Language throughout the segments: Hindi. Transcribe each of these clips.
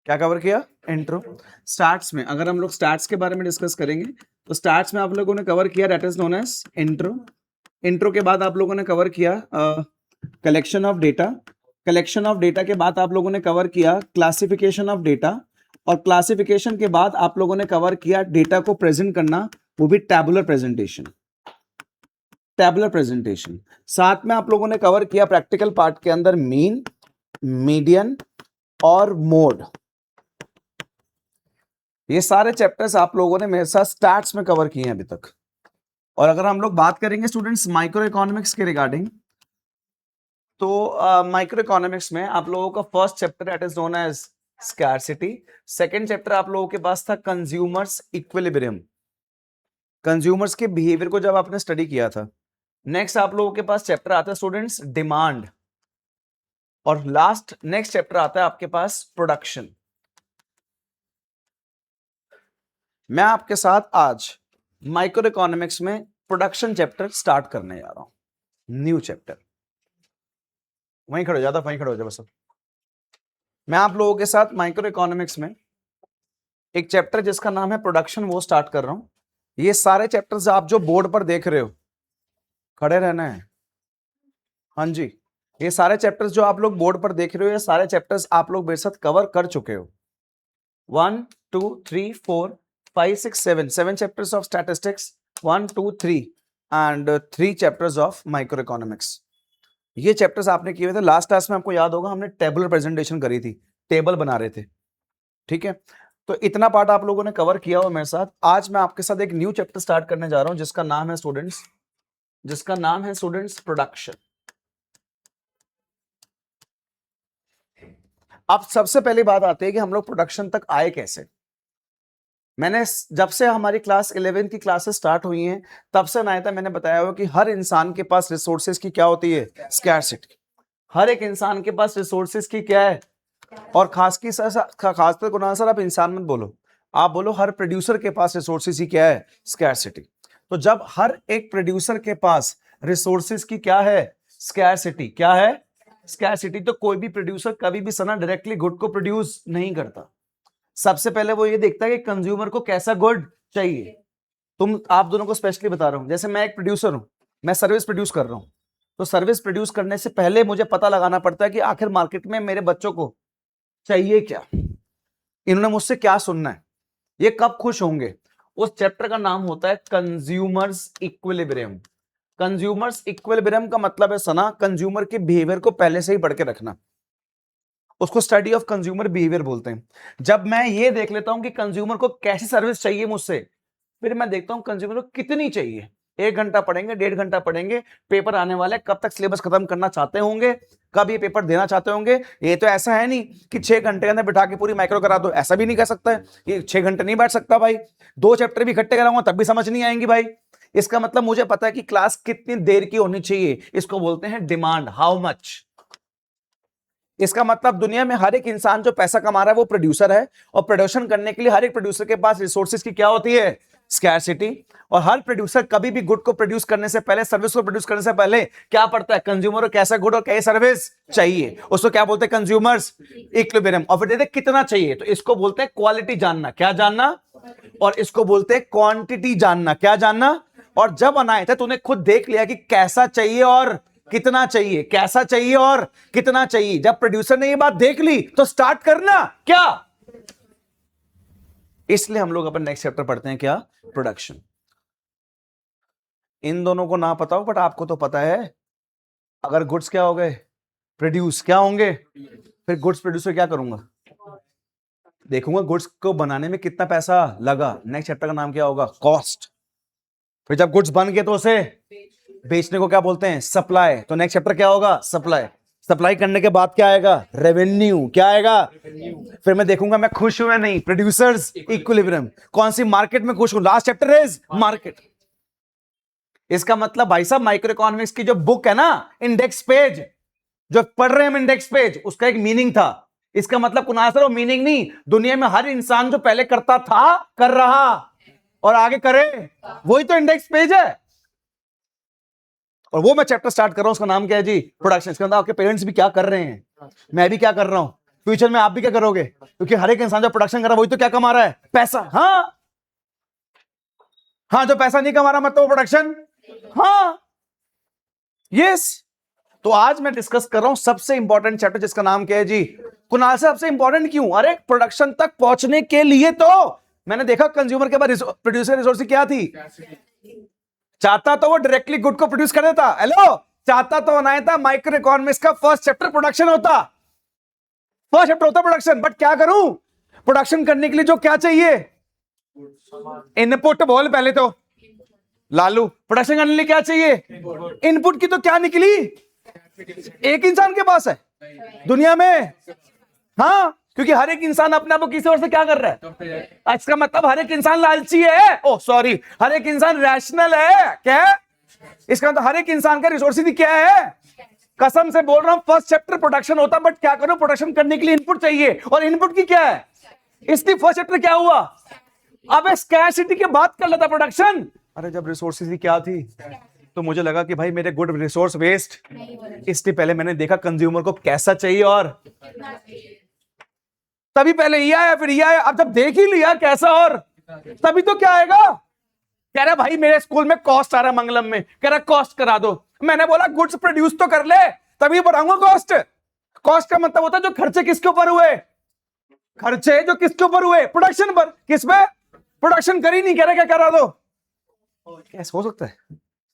क्या कवर किया? इंट्रो। स्टार्ट्स में अगर हम लोग स्टार्ट्स के बारे में डिस्कस करेंगे तो स्टार्ट्स में आप लोगों ने कवर किया that is known as intro. Intro के बाद आप लोगों ने कवर किया collection of data. Collection of data के बाद आप लोगों ने कवर किया क्लासिफिकेशन ऑफ डेटा, और क्लासिफिकेशन के बाद आप लोगों ने कवर किया डेटा को प्रेजेंट करना, वो भी टैबुलर प्रेजेंटेशन। टैबुलर प्रेजेंटेशन साथ में आप लोगों ने कवर किया प्रैक्टिकल पार्ट के अंदर मीन, मीडियन और मोड। ये सारे चैप्टर्स आप लोगों ने मेरे साथ स्टार्ट्स में कवर किए हैं अभी तक। और अगर हम लोग बात करेंगे स्टूडेंट्स माइक्रो इकोनॉमिक्स के रिगार्डिंग, तो माइक्रो इकोनॉमिक्स में आप लोगों का first chapter that is known as scarcity. Second chapter आप लोगों के पास था कंज्यूमर्स इक्विलिब्रियम, कंज्यूमर्स के बिहेवियर को जब आपने स्टडी किया था। नेक्स्ट आप लोगों के पास चैप्टर आता है स्टूडेंट्स डिमांड, और लास्ट नेक्स्ट चैप्टर आता है आपके पास प्रोडक्शन। मैं आपके साथ आज माइक्रो इकोनॉमिक्स में प्रोडक्शन चैप्टर स्टार्ट करने जा रहा हूं, न्यू चैप्टर। वहीं खड़े हो जाता, वहीं खड़े हो जाओ बस। मैं आप लोगों के साथ माइक्रो इकोनॉमिक्स में एक चैप्टर जिसका नाम है प्रोडक्शन वो स्टार्ट कर रहा हूं। ये सारे चैप्टर्स आप जो बोर्ड पर देख रहे हो, खड़े रहना है, हाँ जी, ये सारे चैप्टर्स जो आप लोग बोर्ड पर देख रहे हो, ये सारे चैप्टर्स आप लोग मेरे साथ कवर कर चुके हो। 1 2 3 4 5 6 7 7 chapters of statistics, 1 2 3 and 3 chapters of micro economics. ये चैप्टर्स आपने किए हुए थे। लास्ट क्लास में आपको याद होगा हमने टेबुलर प्रेजेंटेशन करी थी, टेबल बना रहे थे, ठीक है। तो इतना पार्ट आप लोगों ने कवर किया हुआ मेरे साथ। आज मैं आपके साथ एक न्यू चैप्टर स्टार्ट करने जा रहा हूं जिसका नाम है स्टूडेंट्स प्रोडक्शन। अब सबसे पहली बात आती है कि हम लोग प्रोडक्शन तक आए कैसे। मैंने जब से हमारी क्लास 11 की क्लासेस स्टार्ट हुई हैं तब से नायता मैंने बताया हुआ कि हर इंसान के पास रिसोर्सेज की क्या होती है? स्कैरसिटी। हर एक इंसान के पास रिसोर्सेज की क्या है? और खासकर गुना सर आप इंसान मत बोलो, आप बोलो हर प्रोड्यूसर के पास रिसोर्सेज की क्या है? स्कैरसिटी। तो जब हर एक प्रोड्यूसर के पास रिसोर्सेज की क्या है? स्कैरसिटी। क्या है? स्कैरसिटी। तो कोई भी प्रोड्यूसर कभी भी सना डायरेक्टली गुड को प्रोड्यूस नहीं करता। सबसे पहले वो ये देखता है कि कंज्यूमर को कैसा गुड चाहिए। आप दोनों को स्पेशली बता रहा हूं, जैसे मैं एक प्रोड्यूसर हूं, मैं सर्विस प्रोड्यूस कर रहा हूं, तो सर्विस प्रोड्यूस करने से पहले मुझे पता लगाना पड़ता है कि आखिर मार्केट में मेरे बच्चों को चाहिए क्या, इन्होंने मुझसे क्या सुनना है, ये कब खुश होंगे। उस चैप्टर का नाम होता है कंज्यूमर्स इक्विलिब्रियम। कंज्यूमर्स इक्विलिब्रियम का मतलब है सना कंज्यूमर के बिहेवियर को पहले से ही पढ़ के रखना, उसको स्टडी ऑफ कंज्यूमर बिहेवियर बोलते हैं। जब मैं ये देख लेता हूं कि कंज्यूमर को कैसी सर्विस चाहिए मुझसे, फिर मैं देखता हूं कंज्यूमर को कितनी चाहिए। 1 घंटा पढ़ेंगे, 1.5 घंटा पढ़ेंगे, पेपर आने वाले, कब तक सिलेबस खत्म करना चाहते होंगे, कब ये पेपर देना चाहते होंगे। ये तो ऐसा है नहीं कि 6 घंटे के अंदर बिठा के पूरी माइक्रो करा दो, ऐसा भी नहीं कर सकता है। ये 6 घंटे नहीं बैठ सकता भाई, 2 चैप्टर भी इकट्ठे कराऊंगा तब भी समझ नहीं आएंगी भाई। इसका मतलब मुझे पता है कि क्लास कितनी देर की होनी चाहिए, इसको बोलते हैं डिमांड, हाउ मच। इसका मतलब दुनिया में हर एक इंसान जो पैसा कमा रहा है वो प्रोड्यूसर है, और प्रोडक्शन करने के लिए हर एक प्रोड्यूसर के पास रिसोर्सेज की क्या होती है? स्कैरसिटी। और हर प्रोड्यूसर कभी भी गुड को प्रोड्यूस करने से पहले, सर्विस को प्रोड्यूस करने से पहले क्या पड़ता है? कंज्यूमर को कैसा गुड और कैसी सर्विस चाहिए, उसको क्या बोलते हैं? Consumers equilibrium. और फिर देखते कितना चाहिए, तो इसको बोलते हैं क्वालिटी जानना। क्या जानना? और इसको बोलते हैं क्वांटिटी जानना। क्या जानना? और जब बनाए थे तूने खुद देख लिया कि कैसा चाहिए और कितना चाहिए, कैसा चाहिए और कितना चाहिए। जब प्रोड्यूसर ने ये बात देख ली तो स्टार्ट करना क्या। इसलिए हम लोग अपन नेक्स्ट चैप्टर पढ़ते हैं क्या? प्रोडक्शन। इन दोनों को ना पता हो बट आपको तो पता है, अगर गुड्स क्या हो गए? प्रोड्यूस क्या होंगे? फिर गुड्स प्रोड्यूसर क्या करूंगा? देखूंगा गुड्स को बनाने में कितना पैसा लगा। नेक्स्ट चैप्टर का नाम क्या होगा? कॉस्ट। फिर जब गुड्स बन गए तो उसे बेचने को क्या बोलते हैं? सप्लाई। तो नेक्स्ट चैप्टर क्या होगा? सप्लाई। सप्लाई करने के बाद क्या आएगा? रेवेन्यू। क्या आएगा? फिर मैं देखूंगा मैं खुश हूं या नहीं। Producers equilibrium. कौन सी मार्केट में खुश हूं? Last chapter is market. इसका मतलब भाई साहब माइक्रो इकोनॉमिक्स की जो बुक है ना, इंडेक्स पेज जो पढ़ रहे हैं हम, इंडेक्स पेज, उसका एक मीनिंग था। इसका मतलब कुनाल सर वो मीनिंग नहीं, दुनिया में हर इंसान जो पहले करता था, कर रहा और आगे करे, वही तो इंडेक्स पेज है। और वो मैं चैप्टर स्टार्ट कर रहा हूं, उसका नाम क्या है जी? प्रोडक्शन। इसके अंदर आपके पेरेंट्स भी क्या कर रहे हैं, मैं भी क्या कर रहा हूं, फ्यूचर में आप भी क्या करोगे, क्योंकि हर एक इंसान जो प्रोडक्शन कर रहा है वही तो क्या कमा रहा है, पैसा। हाँ हाँ, जो पैसा नहीं कमा रहा मतलब वो प्रोडक्शन। हाँ यस। तो आज मैं डिस्कस कर रहा हूं सबसे इंपॉर्टेंट चैप्टर जिसका नाम क्या है जी, कुणाल से सबसे इंपॉर्टेंट क्यों, अरे प्रोडक्शन तक पहुंचने के लिए तो मैंने देखा कंज्यूमर के बाद प्रोड्यूसर रिसोर्स क्या थी, चाहता तो वो डायरेक्टली गुड को प्रोड्यूस कर देता, हेलो, चाहता तो ना था माइक्रो इकोनॉमिक्स का फर्स्ट चैप्टर प्रोडक्शन होता, फर्स्ट चैप्टर होता प्रोडक्शन। बट क्या करूं, प्रोडक्शन करने के लिए जो क्या चाहिए, इनपुट। बोल पहले तो लालू, प्रोडक्शन करने के लिए क्या चाहिए, इनपुट की तो क्या निकली, एक इंसान के पास है दुनिया में। हाँ, क्योंकि हर एक इंसान अपने आप को किसी और से क्या कर रहा है, इसका मतलब हर एक इंसान लालची है, ओ सॉरी, हर एक इंसान रैशनल है, क्या है? इसका मतलब हर एक इंसान का रिसोर्सेज क्या है, कसम से बोल रहा हूं फर्स्ट चैप्टर प्रोडक्शन होता, बट क्या करो, प्रोडक्शन करने के लिए इनपुट चाहिए, और इनपुट की क्या है, इसलिए फर्स्ट चैप्टर क्या हुआ, अब स्कैरसिटी की बात कर लेता प्रोडक्शन। अरे जब रिसोर्सेज की क्या थी तो मुझे लगा कि भाई मेरे गुड रिसोर्स वेस्ट, इसलिए पहले मैंने देखा कंज्यूमर को कैसा चाहिए, और तभी पहले ये आया फिर ये आया। अब जब देख ही लिया कैसा, और तभी तो क्या आएगा, कह रहा भाई मेरे स्कूल में कॉस्ट आ रहा मंगलम में, कह रहा कॉस्ट करा दो। मैंने बोला गुड्स प्रोड्यूस तो कर ले तभी बढ़ाऊंगा कॉस्ट। कॉस्ट का मतलब होता है जो खर्चे किसके ऊपर हुए, खर्चे जो किसके ऊपर हुए, प्रोडक्शन पर। किस पे, प्रोडक्शन कर ही नहीं, कह रहा क्या करा दो, कैसे हो सकता है,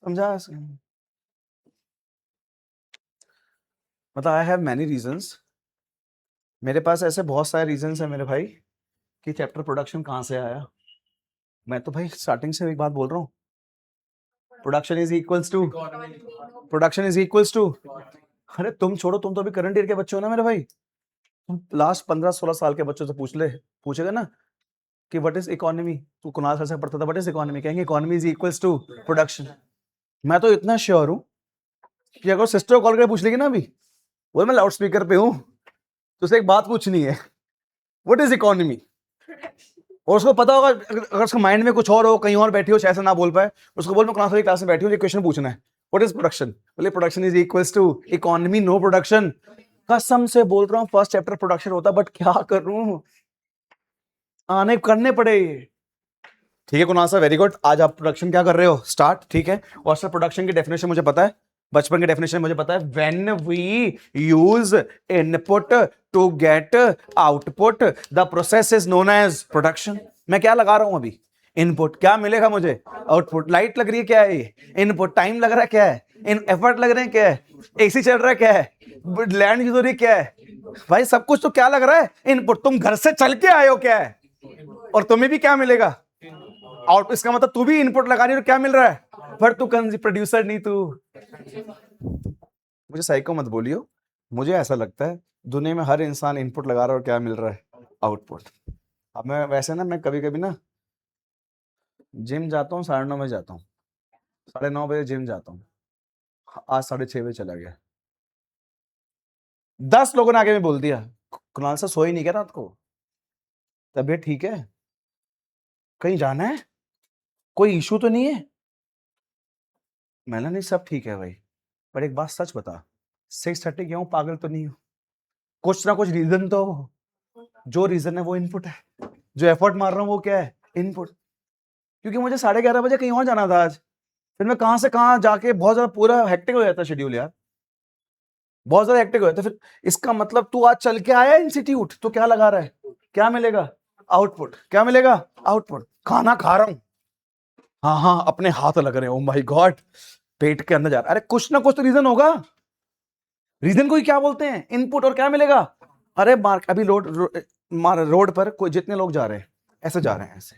समझा। मतलब आई हैव मैनी रीजंस, मेरे पास ऐसे बहुत सारे रीजंस है मेरे भाई कि चैप्टर प्रोडक्शन कहां से आया। मैं तो भाई स्टार्टिंग से एक बात बोल रहा हूँ, production is equals to, production is equals to, अरे तुम छोड़ो, तुम तो अभी करंट ईयर के बच्चे हो ना मेरे भाई, तुम लास्ट 15-16 साल के बच्चों से पूछ ले, पूछेगा ना कि व्हाट इज इकोनॉमी, तू कुणाल सर से पढ़ता था, व्हाट इज इकोनॉमी, कहेंगे economy is equals to production. मैं तो इतना श्योर हूं कि अगर सिस्टर को कॉल करके पूछ लेगी ना अभी, बोल मैं लाउड स्पीकर पे हूं, तो उसे एक बात पूछनी है, व्हाट इज इकोनॉमी, और उसको पता होगा, अगर उसका माइंड में कुछ और हो, कहीं और बैठी हो, शायद से ना बोल पाए, उसको बोल मैं क्लास क्लास में बैठी हूँ, ये क्वेश्चन पूछना है, व्हाट इज प्रोडक्शन, बोले production is equals to economy, no production. कसम से बोल रहा हूँ फर्स्ट चैप्टर प्रोडक्शन होता, बट क्या करूं, आने करने पड़े। ठीक है कुणाल सर, वेरी गुड, आज आप प्रोडक्शन क्या कर रहे हो, स्टार्ट, ठीक है। और सर प्रोडक्शन की डेफिनेशन मुझे पता है, बचपन की डेफिनेशन मुझे पता है, when we use input to get output the process is known as production. मैं क्या लगा रहा हूं अभी, इनपुट, क्या मिलेगा मुझे, आउटपुट। लाइट लग रही है क्या है ये, इनपुट। टाइम लग रहा है क्या है, इन एफर्ट लग रहे हैं क्या है, एसी चल रहा है क्या है, लैंड यूज हो रही क्या है, भाई सब कुछ तो क्या लग रहा है, इनपुट। तुम घर से चल के आए हो क्या है, और तुम्हें भी क्या मिलेगा, आउट। इसका मतलब तू भी इनपुट लगा रही है, क्या मिल रहा है, पर तू प्रोड्यूसर नहीं तू। मुझे साइको मत बोलियो, मुझे ऐसा लगता है दुनिया में हर इंसान इनपुट लगा रहा है और क्या मिल रहा है, आउटपुट। अब मैं वैसे ना, मैं कभी कभी ना जिम जाता हूँ, 9:30 बजे जाता हूँ, 9:30 बजे जिम जाता हूँ, आज 6:30 बजे चला गया। 10 लोगों ने आगे में बोल दिया कुणाल सर सोई नहीं क्या रात को, तबीयत ठीक है, कहीं जाना है, कोई इशू तो नहीं है। मैंने नहीं, सब ठीक है भाई, पर एक बात सच बता, 6:30 क्यों, पागल तो नहीं हो, कुछ ना कुछ रीजन तो हो। जो रीजन है वो इनपुट है, जो एफर्ट मार रहा हूँ वो क्या है, इनपुट। क्योंकि मुझे 11:30 बजे कहीं और जाना था आज, फिर मैं कहां से कहां जाके, बहुत ज्यादा पूरा हेक्टिक हो जाता है शेड्यूल यार, बहुत ज्यादा हेक्टिक हो जाता है। फिर इसका मतलब तू आज चल के आया इंस्टीट्यूट, तो क्या लगा रहा है, क्या मिलेगा, आउटपुट। क्या मिलेगा, आउटपुट। खाना खा रहा हूं, हाँ हाँ अपने हाथ लग रहे हैं, ओ माय गॉड, पेट के अंदर जा रहा है, अरे कुछ ना कुछ तो रीजन होगा। रीजन को ही क्या बोलते हैं, इनपुट। और क्या मिलेगा, अरे मार्क अभी रोड पर कोई जितने लोग जा रहे हैं, ऐसे जा रहे हैं ऐसे,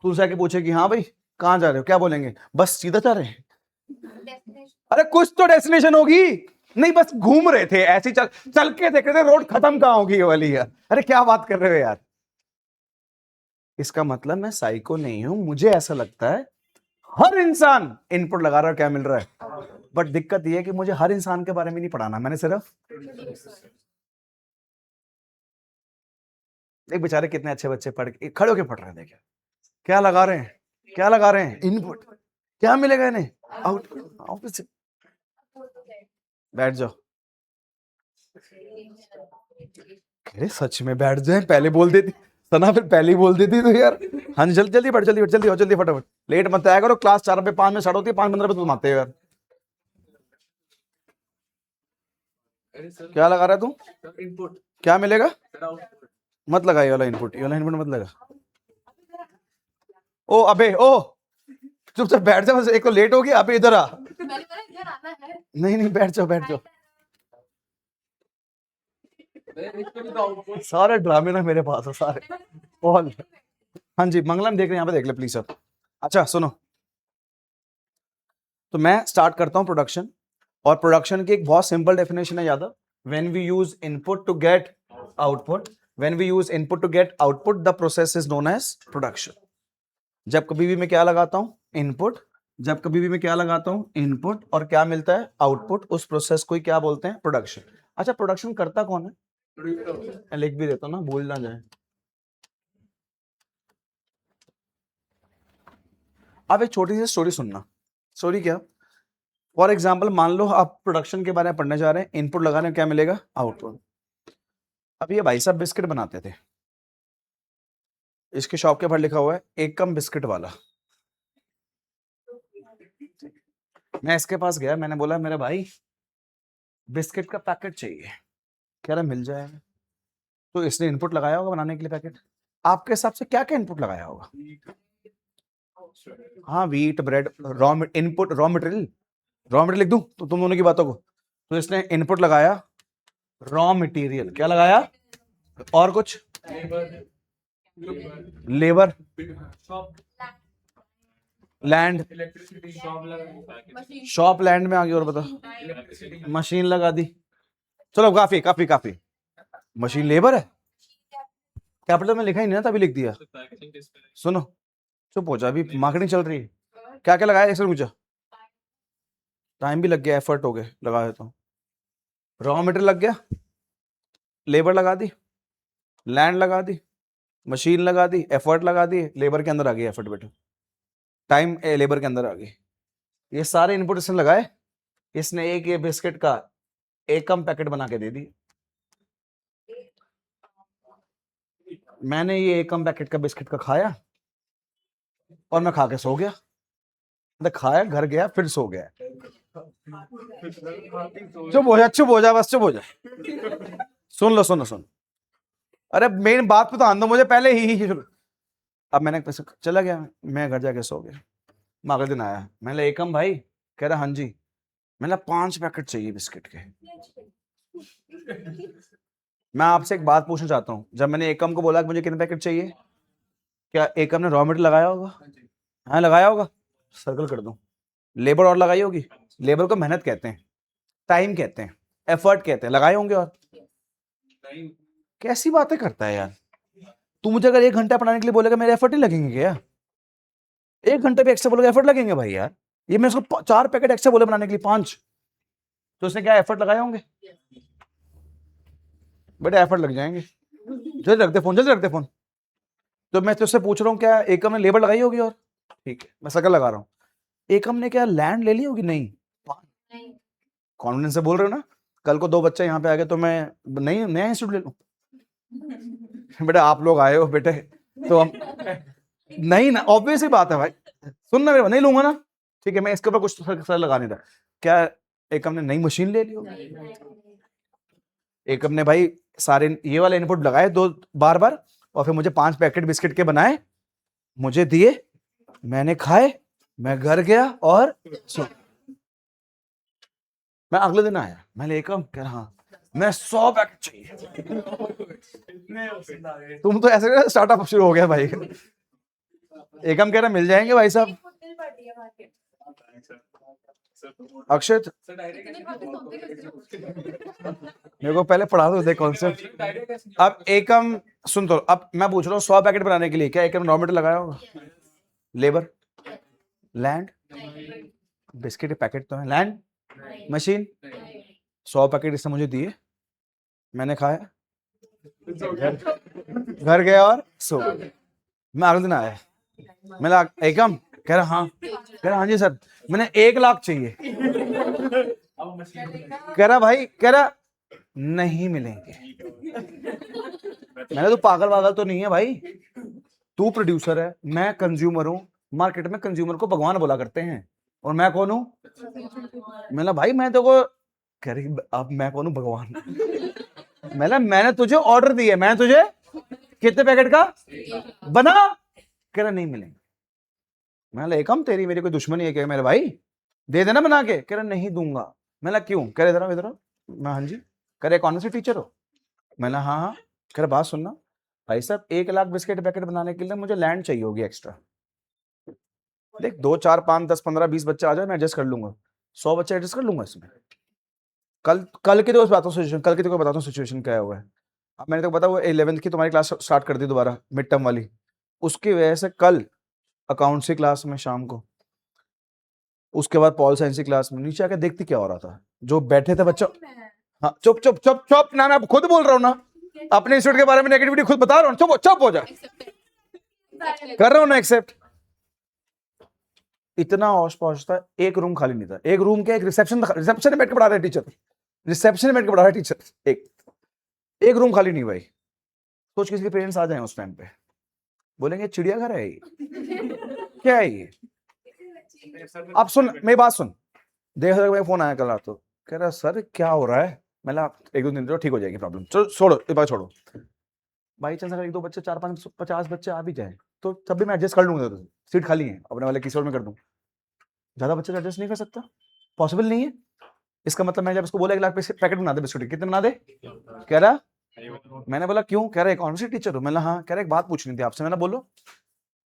तू जाके पूछे कि हाँ भाई कहाँ जा रहे हो, क्या बोलेंगे, बस सीधा जा रहे हैं। अरे कुछ तो डेस्टिनेशन होगी, नहीं बस घूम रहे थे ऐसे, चल चल के देख रहे थे रोड खत्म कहाँ होगी ये वाली यार, अरे क्या बात कर रहे हो यार। इसका मतलब मैं साइको नहीं हूं, मुझे ऐसा लगता है हर इंसान इनपुट लगा रहा है, क्या मिल रहा है। बट दिक्कत यह है कि मुझे हर इंसान के बारे में नहीं पढ़ाना, मैंने सिर्फ एक बेचारे कितने अच्छे बच्चे पढ़ के खड़े होके पढ़ रहे हैं, देखिए क्या लगा रहे हैं, क्या लगा रहे हैं, इनपुट। क्या मिलेगा इन्हें, आउटपुट। ऑफिस बैठ जाओ, अरे सच में बैठ जाए, पहले बोल देती सना, फिर पहले ही बोल देती तो यार। हाँ जी, जल्दी जल्दी बैठ, जल्दी बैठ, जल्दी हो, जल्दी फटाफट, लेट मत आया करो। क्लास 4 पे 5 में स्टार्ट होती है, 5:15 पे तुम आते हो यार। क्या लगा रहा है तू? इनपुट क्या मिलेगा? मत लगा ये वाला इनपुट, ये वाला इनपुट मत लगा। ओ अबे ओ, चुपचाप बैठ जा, बस एक तो लेट हो गया। अबे इधर आ। नहीं नहीं, बैठ जाओ बैठ जाओ। सारे ड्रामे ना मेरे पास है सारे, ऑल। हाँ जी, मंगलम देख रहे हैं यहाँ पे, देख ले प्लीज सर। अच्छा सुनो, तो मैं स्टार्ट करता हूँ प्रोडक्शन। और प्रोडक्शन की एक बहुत सिंपल डेफिनेशन है Yadav, when we use input to get output, when we use input to get output, the process is known as production. जब कभी भी मैं क्या लगाता हूँ? इनपुट। जब कभी भी मैं क्या लगाता हूँ? इनपुट, और क्या मिलता है? आउटपुट। उस प्रोसेस को ही क्या बोलते हैं? प्रोडक्शन। अच्छा, प्रोडक्शन करता कौन है? मैं लिख भी देता हूँ ना, भूल ना जाए। अब एक छोटी सी स्टोरी सुनना। स्टोरी क्या? फॉर एग्जाम्पल, मान लो आप प्रोडक्शन के बारे में पढ़ने जा रहे हैं, इनपुट लगाने में क्या मिलेगा? आउटपुट। अब ये भाई साहब बिस्किट बनाते थे, इसके शॉप के बाहर लिखा हुआ है एकम बिस्किट वाला। मैं इसके पास गया, मैंने बोला मेरे भाई बिस्किट का पैकेट चाहिए। कह रहा मिल जाएगा। तो इसने इनपुट लगाया होगा बनाने के लिए पैकेट। आपके हिसाब से क्या क्या इनपुट लगाया होगा? हाँ, wheat, bread, raw input, raw material. Raw material लिख दूं तो तुम दोनों की बातों को। तो इसने इनपुट लगाया रॉ मटेरियल। क्या लगाया? और कुछ? लेबर, लैंड, शॉप लैंड में आ गई। और बता, मशीन लगा दी। चलो काफी काफी काफी। मशीन लेबर है, कैपिटल में लिखा ही नहीं ना, तभी लिख दिया। सुनो, चुप हो जा, अभी मार्केटिंग चल रही है। क्या क्या लगाया इसमें? मुझे टाइम भी लग गया, एफर्ट हो गए, लगा देता हूँ। रॉ मटेरियल लग गया, लेबर लगा दी, लैंड लगा दी, मशीन लगा दी, एफर्ट लगा दी, लेबर के अंदर आ गई एफर्ट बेटा, टाइम लेबर के अंदर आ गई। ये सारे इनपुट इसने लगाए। इसने एक ये बिस्किट का एकम पैकेट बना के दे दी। मैंने ये एकम पैकेट का बिस्किट का खाया और मैं खा के सो गया। खाया, घर गया, फिर सो गया। चुप हो जा, चुप हो जा, बस चुप हो जा। सुन लो, सुनो सुन। अरे मेन बात पे तो आन दो मुझे पहले ही। अब मैंने चला गया, मैं घर जाके सो गया। मैं अगले दिन आया, मैंने एकम भाई, कह रहा हाँ जी। मैंने 5 पैकेट चाहिए बिस्किट के। मैं आपसे एक बात पूछना चाहता हूँ, जब मैंने एकम को बोला कि मुझे कितने पैकेट चाहिए, क्या एकम ने रॉ मटेरियल लगाया होगा? हाँ लगाया होगा, सर्कल कर दो। लेबर और लगाई होगी। लेबर को मेहनत कहते हैं, टाइम कहते हैं, एफर्ट कहते हैं, लगाए होंगे। और कैसी बातें करता है यार तू? मुझे अगर 1 घंटा पढ़ाने के लिए बोलेगा, मेरे एफर्ट नहीं लगेंगे क्या? 1 घंटे भी एक्स्ट्रा बोलेगा, एफर्ट लगेंगे भाई यार। ये मैं उसको 4 पैकेट एक्स्ट्रा बोले बनाने के लिए 5, तो उसने क्या एफर्ट लगाए होंगे? बेटा एफर्ट लग जाएंगे। जल्दी रख दे फोन, जल्दी रख दे फोन। तो मैं तुझसे पूछ रहा हूँ, क्या एकम ने लेबर लगाई होगी? और ठीक है, मैं सर्कल लगा रहा हूँ। एकम ने क्या लैंड ले ली होगी? नहीं। कॉन्फिडेंस से बोल रहे हो ना? कल को 2 बच्चे यहाँ पे आ गए तो मैं नहीं नया इंस्टीट्यूट ले लूं? बेटा आप लोग आए हो बेटे, तो हम नहीं ना, ऑब्वियस ही बात है भाई। सुनना मेरे, नहीं लूंगा ना। ठीक है, मैं इसके ऊपर कुछ सर लगा नहीं था। क्या एकम ने नई मशीन ले ली होगी? एकम ने भाई सारे ये वाले इनपुट लगाए 2 बार बार, और फिर मुझे 5 पैकेट बिस्किट के बनाए, मुझे दिए, मैंने खाए, मैं घर गया और मैं अगले दिन आया, मैं एकम कह रहा हाँ मैं 100 पैकेट चाहिए। तुम तो ऐसे स्टार्टअप शुरू हो गया भाई। एकम कह रहा मिल जाएंगे भाई साहब। अक्षत मेरे को पहले पढ़ा दो, देख कॉन्सेप्ट। अब एकम सुन, तो अब मैं पूछ रहा हूँ 100 पैकेट बनाने के लिए क्या एकम रॉ मटेरियल लगाया होगा? लेबर, लैंड, बिस्किट के पैकेट तो है, लैंड, मशीन। 100 पैकेट इसने मुझे दिए, मैंने खाया, घर गया और सो गया। मैं अगले दिन आया, मैं एकम कह रहा हाँ, कह रहा हाँ जी सर, मैंने 1 लाख चाहिए। कह रहा भाई, कह रहा नहीं मिलेंगे। मैंने तो पागल वागल तो नहीं है भाई, तू प्रोड्यूसर है, मैं कंज्यूमर हूँ, मार्केट में कंज्यूमर को भगवान बोला करते हैं, और मैं कौन हूँ? मैंने भाई मैं तो को कह रही अब मैं कौन हूँ भगवान? मैंने तुझे ऑर्डर दिया, मैंने तुझे कितने पैकेट का बना, कह रहा नहीं मिलेंगे। मैं एकम तेरी मेरी कोई दुश्मनी है क्या मेरे भाई, दे देना बना के, कह रहा नहीं दूंगा। मैं क्यों, कह रहे इधर, मैं हाँ जी, कह रहे कौन से टीचर हो? मैंने हाँ हाँ, कह रहे बात सुनना भाई साहब, 1 लाख बिस्किट पैकेट बनाने के लिए मुझे लैंड चाहिए होगी एक्स्ट्रा। देख 2 4 5 10 15 20 बच्चे आ जाए मैं एडजस्ट कर लूंगा, 100 बच्चे एडजस्ट कर लूंगा इसमें। कल की तो बताता हूँ सिचुएशन, कल की तो बताता हूँ सिचुएशन क्या हुआ है। अब मैंने तो पता वो 11th की तुम्हारी क्लास स्टार्ट कर दी दोबारा, मिड टर्म वाली, उसकी वजह से कल अकाउंट्स की क्लास में शाम को, उसके बाद पॉल साइंस की क्लास में नीचे आके देखती क्या हो रहा था, जो बैठे थे बच्चों, हाँ चुप चुप चुप चुप ना, मैं खुद बोल रहा हूँ ना, अपने इंस्टीट्यूट के बारे में नेगेटिविटी खुद बता रहा हूँ, चुप चुप हो जा, कर रहा हूँ ना एक्सेप्ट। इतना औश पौश था, एक रूम खाली नहीं था, एक रूम के एक रिसेप्शन में बैठ के पढ़ा रहे टीचर, रिसेप्शन में बैठ के पढ़ा रहे टीचर, एक रूम खाली नहीं भाई। सोच किसी के पेरेंट्स आ जाए उस टाइम पे, बोलेंगे चिड़ियाघर है ये, क्या है ये? अब सुन मेरी बात सुन, देख मेरा फोन आया कल रात को, कह रहा सर क्या हो रहा है? मैं 1-2 दिन तो ठीक हो जाएगी प्रॉब्लम, चलो छोड़ो ये बात छोड़ो, बाई चांस अगर 1-2 बच्चे 4-5 50 बच्चे आ भी जाए तो तब भी मैं एडजस्ट कर लूंगा, तो सीट खाली है अपने वाले किसी और में कर दूं, ज्यादा बच्चे एडजस्ट नहीं कर सकता, पॉसिबल नहीं है। इसका मतलब मैं जब इसको बोला 1 लाख पैकेट बना दे बिस्कुट, कितने बना दे? कह रहा मैंने बोला क्यों? कह रहा इकोनॉमिक्स टीचर हो। मैंने हाँ। कह रहा एक बात पूछनी थी आपसे। मैंने बोलो।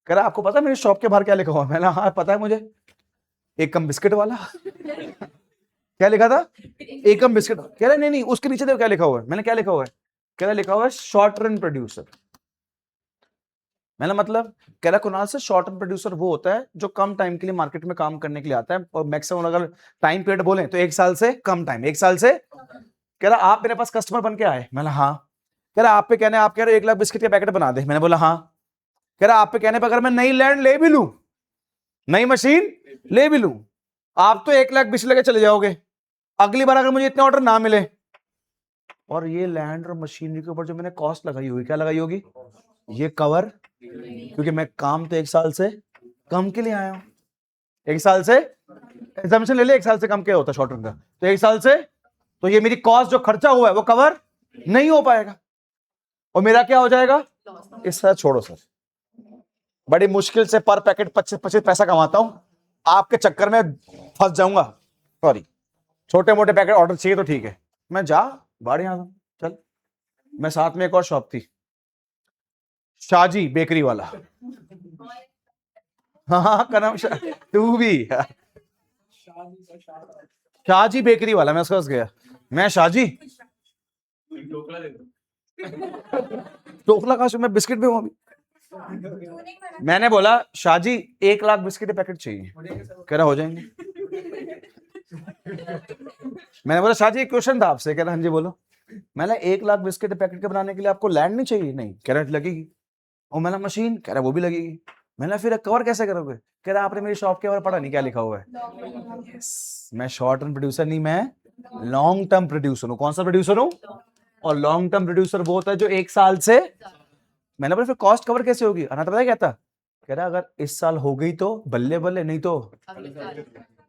कह रहा आपको पता है मेरी शॉप के बाहर क्या लिखा हुआ? मैंने हाँ पता है मुझे, एक कम बिस्किट वाला। क्या लिखा था? एक कम बिस्किट। कह रहा नहीं उसके नीचे देखो क्या लिखा हुआ है। मैंने क्या लिखा हुआ है? कह रहा लिखा हुआ है शॉर्ट रन प्रोड्यूसर। मैंने मतलब, कह रहा कुणाल से शॉर्ट टर्म प्रोड्यूसर वो होता है जो कम टाइम के लिए मार्केट में काम करने के लिए आता है, और मैक्सिमम अगर टाइम पीरियड बोले तो 1 साल से कम टाइम, 1 साल से। कह रहा आप मेरे पास कस्टमर बन के आए। मैंने हाँ। कह रहा आप पे कहने आप कह रहे 1 लाख बिस्किट के पैकेट बना दे। मैंने बोला हाँ। कह रहा आप पे कहने पर अगर मैं नई लैंड ले भी लूं, नई मशीन ले भी लूं, आप तो 1 लाख बिस्किट लेके चले जाओगे। अगली बार अगर मुझे इतने ऑर्डर ना मिले, और ये लैंड और मशीनरी के ऊपर जो मैंने कॉस्ट लगाई होगी, क्या लगाई होगी, ये कवर, क्योंकि मैं काम तो 1 साल से कम के लिए आया हूं। 1 साल से एग्जामिनेशन ले ले, 1 साल से कम क्या होता है शॉर्ट टर्म का, तो 1 साल से, तो ये मेरी कॉस्ट जो खर्चा हुआ है वो कवर नहीं हो पाएगा, और मेरा क्या हो जाएगा? इस तरह छोड़ो सर, बड़ी मुश्किल से पर पैकेट 25 पैसा कमाता हूं, आपके चक्कर में फंस जाऊंगा। सॉरी, छोटे मोटे पैकेट ऑर्डर चाहिए तो ठीक है, मैं जा बाड़ी आ चल। मैं साथ में एक और शॉप थी, शाहजी बेकरी वाला। हाँ कनम तू भी शाहजी बेकरी वाला, मैं उसके पास गया। मैं शाहजी टोकला का मैं बिस्किट भी हूं अभी। मैंने बोला शाहजी 1 लाख बिस्किट के पैकेट चाहिए। कह रहा हो जाएंगे। मैंने बोला शाहजी एक क्वेश्चन था आपसे। कह रहा हाँ जी बोलो। मैंने 1 लाख बिस्किट के पैकेट के बनाने के लिए आपको लैंड नहीं चाहिए? नहीं। कह रहा लगेगी। और मैंने मशीन? कह रहा वो भी लगेगी। मैंने फिर कवर कैसे करोगे? कह रहा आपने मेरी शॉप के बारे में पढ़ा नहीं क्या लिखा हुआ है? yes, मैं शॉर्ट टर्म प्रोड्यूसर नहीं, मैं लॉन्ग टर्म प्रोड्यूसर हूँ। कौन सा प्रोड्यूसर हूँ? और लॉन्ग टर्म प्रोड्यूसर वो होता है जो 1 साल से। मैंने बोला फिर कॉस्ट कवर कैसे होगी? अना पता क्या था? कह रहा अगर इस साल हो गई तो बल्ले बल्ले, नहीं तो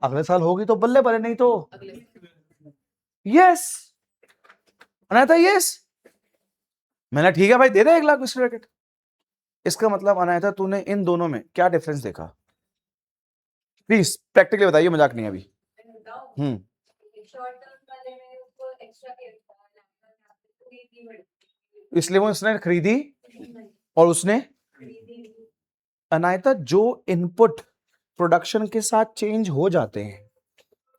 अगले साल होगी तो बल्ले बल्ले, नहीं तो यस। अना था यस। मैंने ठीक है भाई दे दे 1 लाख बिस्किट पैकेट। इसका मतलब अनायता तूने इन दोनों में क्या डिफरेंस देखा? प्लीज प्रैक्टिकली बताइए, मजाक नहीं अभी। इसलिए वो उसने खरीदी और उसने अनायता जो इनपुट प्रोडक्शन के साथ चेंज हो जाते हैं,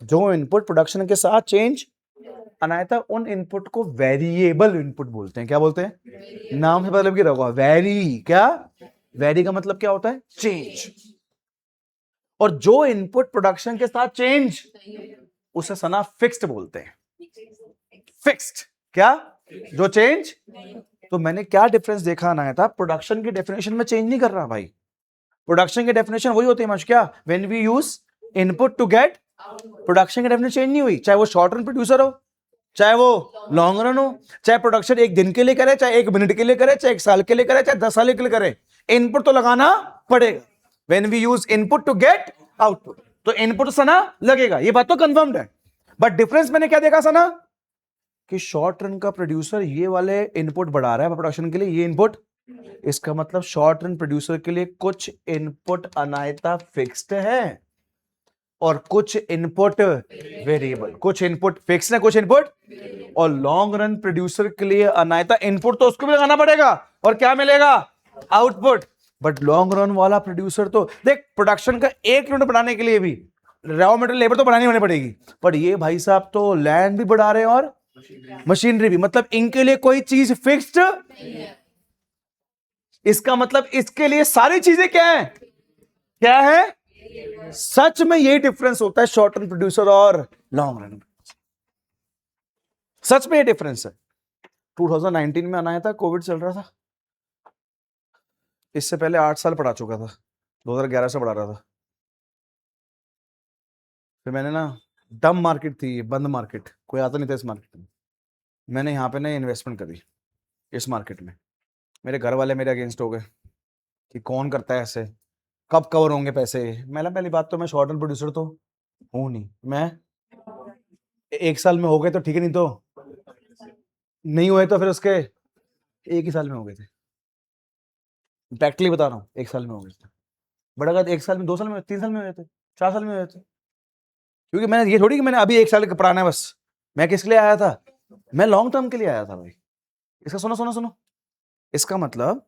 जो इनपुट प्रोडक्शन के साथ चेंज, अनायता उन इनपुट को वेरिएबल इनपुट बोलते हैं। क्या बोलते हैं? नाम से मतलब क्या होगा? वेरी। क्या वेरी का मतलब क्या होता है? चेंज। और जो इनपुट प्रोडक्शन के साथ चेंज, उसे सना फिक्स्ड बोलते हैं। फिक्स्ड क्या? जो चेंज। तो मैंने क्या डिफरेंस देखा ना था, प्रोडक्शन की डेफिनेशन में चेंज नहीं कर रहा भाई। प्रोडक्शन की डेफिनेशन वही होती है क्या? When we use input to get. Production की डेफिनेशन चेंज नहीं हुई, चाहे वो शॉर्ट रन प्रोड्यूसर हो, चाहे वो लॉन्ग रन हो, चाहे प्रोडक्शन एक दिन के लिए करे, चाहे एक मिनट के लिए करे, चाहे एक साल के लिए करे, चाहे 10 साल के लिए करे, इनपुट तो लगाना पड़ेगा। When we use input to get output, तो इनपुट सना लगेगा, ये बात तो कंफर्म्ड है। बट डिफरेंस मैंने क्या देखा सना कि शॉर्ट रन का प्रोड्यूसर ये वाले इनपुट बढ़ा रहा है प्रोडक्शन के लिए, ये इनपुट, इसका मतलब शॉर्ट रन प्रोड्यूसर के लिए कुछ इनपुट अनायता फिक्स्ड है और कुछ इनपुट वेरिएबल, कुछ इनपुट फिक्स है, कुछ इनपुट। और लॉन्ग रन प्रोड्यूसर के लिए अनायता इनपुट तो उसको भी लगाना पड़ेगा और क्या मिलेगा, आउटपुट। बट लॉन्ग रन वाला प्रोड्यूसर तो देख, प्रोडक्शन का एक यूनिट बनाने के लिए भी रॉ मटेरियल लेबर तो बढ़ानी होनी पड़ेगी, पर ये भाई साहब तो लैंड भी बढ़ा रहे हैं और मशीनरी भी, मतलब इनके लिए कोई चीज फिक्स्ड। इसका मतलब इसके लिए सारी चीजें क्या है, क्या है। सच में यही डिफरेंस होता है शॉर्ट रन प्रोड्यूसर और लॉन्ग रन, सच में ये डिफरेंस है। 2019 में आना था, कोविड चल रहा था, इससे पहले 8 साल पढ़ा चुका था, 2011 से पढ़ा रहा था। फिर मैंने ना, डम मार्केट थी, बंद मार्केट, कोई आता नहीं था इस मार्केट में, मैंने यहाँ पे ना इन्वेस्टमेंट करी इस मार्केट में। मेरे घर वाले मेरे अगेंस्ट हो गए कि कौन करता है ऐसे, कब कवर होंगे पैसे। मैंने पहली बात तो मैं शॉर्ट रन प्रोड्यूसर तो हूं नहीं, मैं 1 साल में हो गए तो ठीक है, नहीं तो नहीं हुए तो फिर उसके 1 ही साल में हो गए थे, प्रैक्टिकली बता रहा हूँ, 1 साल में हो गए थे। बड़ा अगर 1 साल में, 2 साल में, 3 साल में हो गए थे, 4 साल में हो गए थे। क्योंकि मैंने ये थोड़ी कि मैंने अभी 1 साल का पढ़ाना है बस, मैं किसके लिए आया था, मैं लॉन्ग टर्म के लिए आया था भाई। इसका सुनो सुनो सुनो, इसका मतलब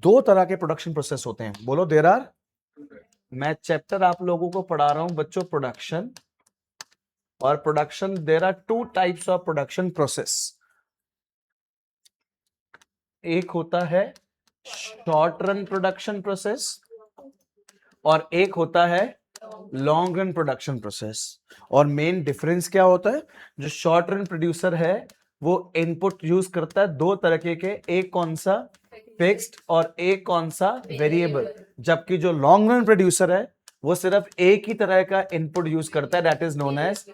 2 तरह के प्रोडक्शन प्रोसेस होते हैं, बोलो देयर आर। मैं चैप्टर आप लोगों को पढ़ा रहा हूं बच्चों प्रोडक्शन, और production there are 2 types of production process. एक होता है शॉर्ट रन प्रोडक्शन प्रोसेस और एक होता है लॉन्ग रन प्रोडक्शन प्रोसेस। और मेन डिफरेंस क्या होता है, जो शॉर्ट रन प्रोड्यूसर है वो इनपुट यूज करता है 2 तरह के, एक कौन सा फिक्स्ड और एक कौन सा वेरिएबल, जबकि जो लॉन्ग रन प्रोड्यूसर है वो सिर्फ एक ही तरह का इनपुट यूज करता है, दैट इज नोन एज।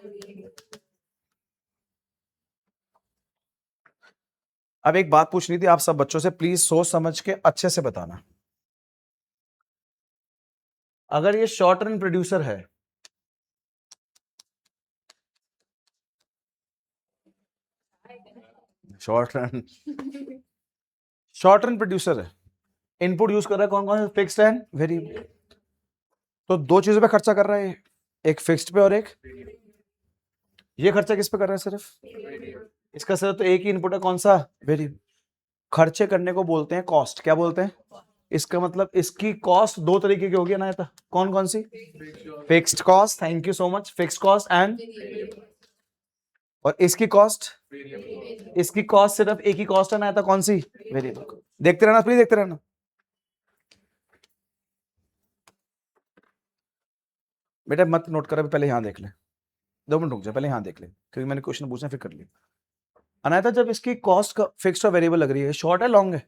अब एक बात पूछनी थी आप सब बच्चों से, प्लीज सोच समझ के अच्छे से बताना। अगर ये शॉर्ट रन प्रोड्यूसर है, शॉर्ट रन प्रोड्यूसर है, इनपुट यूज कर रहा है कौन कौन सा, फिक्स्ड एंड वेरिएबल, तो 2 चीजों पे खर्चा कर रहा है, एक फिक्स्ड पे और एक, ये खर्चा किस पे कर रहा है, सिर्फ इसका सिर्फ तो एक ही इनपुट है, कौन सा, वेरिएबल। खर्चे करने को बोलते हैं कॉस्ट, क्या बोलते हैं। इसका मतलब इसकी कॉस्ट 2 तरीके की होगी ना, ये कौन कौन सी, fixed cost, thank you so much, fixed cost and, और इसकी कॉस्ट, इसकी कॉस्ट सिर्फ एक ही कॉस्ट है ना, कौन सी, वेरिएबल। देखते रहना प्लीज, देखते रहना। बेटा मत नोट कर, पहले यहां देख ले, 2 मिनट रुक जा, पहले यहां देख ले, क्योंकि मैंने क्वेश्चन पूछना फिर कर लिया। अनायता जब इसकी कॉस्ट का फिक्स्ड और वेरिएबल लग रही है, शॉर्ट है लॉन्ग है,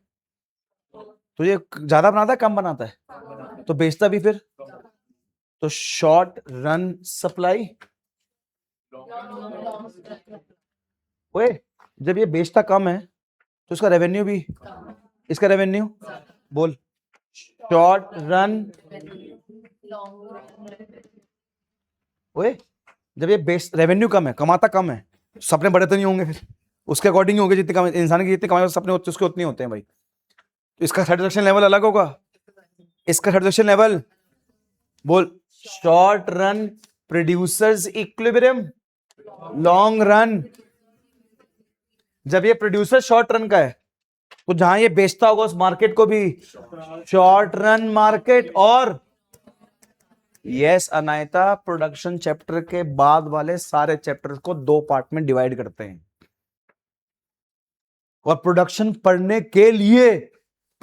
तो ये ज्यादा बनाता है कम बनाता है, तो बेचता भी फिर, तो शॉर्ट रन सप्लाई। ओए, जब ये बेचता कम है तो इसका रेवेन्यू भी, इसका रेवेन्यू बोल, शॉर्ट रन। ओए, जब ये बेच रेवेन्यू कम है, कमाता कम है, सपने बड़े तो नहीं होंगे फिर, उसके अकॉर्डिंग होंगे, जितने कम इंसान की जितनी कमाई सपने होते उसके उतने होते हैं भाई, तो इसका सेटिस्फेक्शन लेवल अलग होगा, इसका सेटिस्फेक्शन लेवल बोल, short run producers equilibrium, long run. जब ये प्रोड्यूसर शॉर्ट रन का है तो जहां ये बेचता होगा उस मार्केट को भी शॉर्ट रन मार्केट। और यस अनायता, प्रोडक्शन चैप्टर के बाद वाले सारे चैप्टर को 2 पार्ट में डिवाइड करते हैं, और प्रोडक्शन पढ़ने के लिए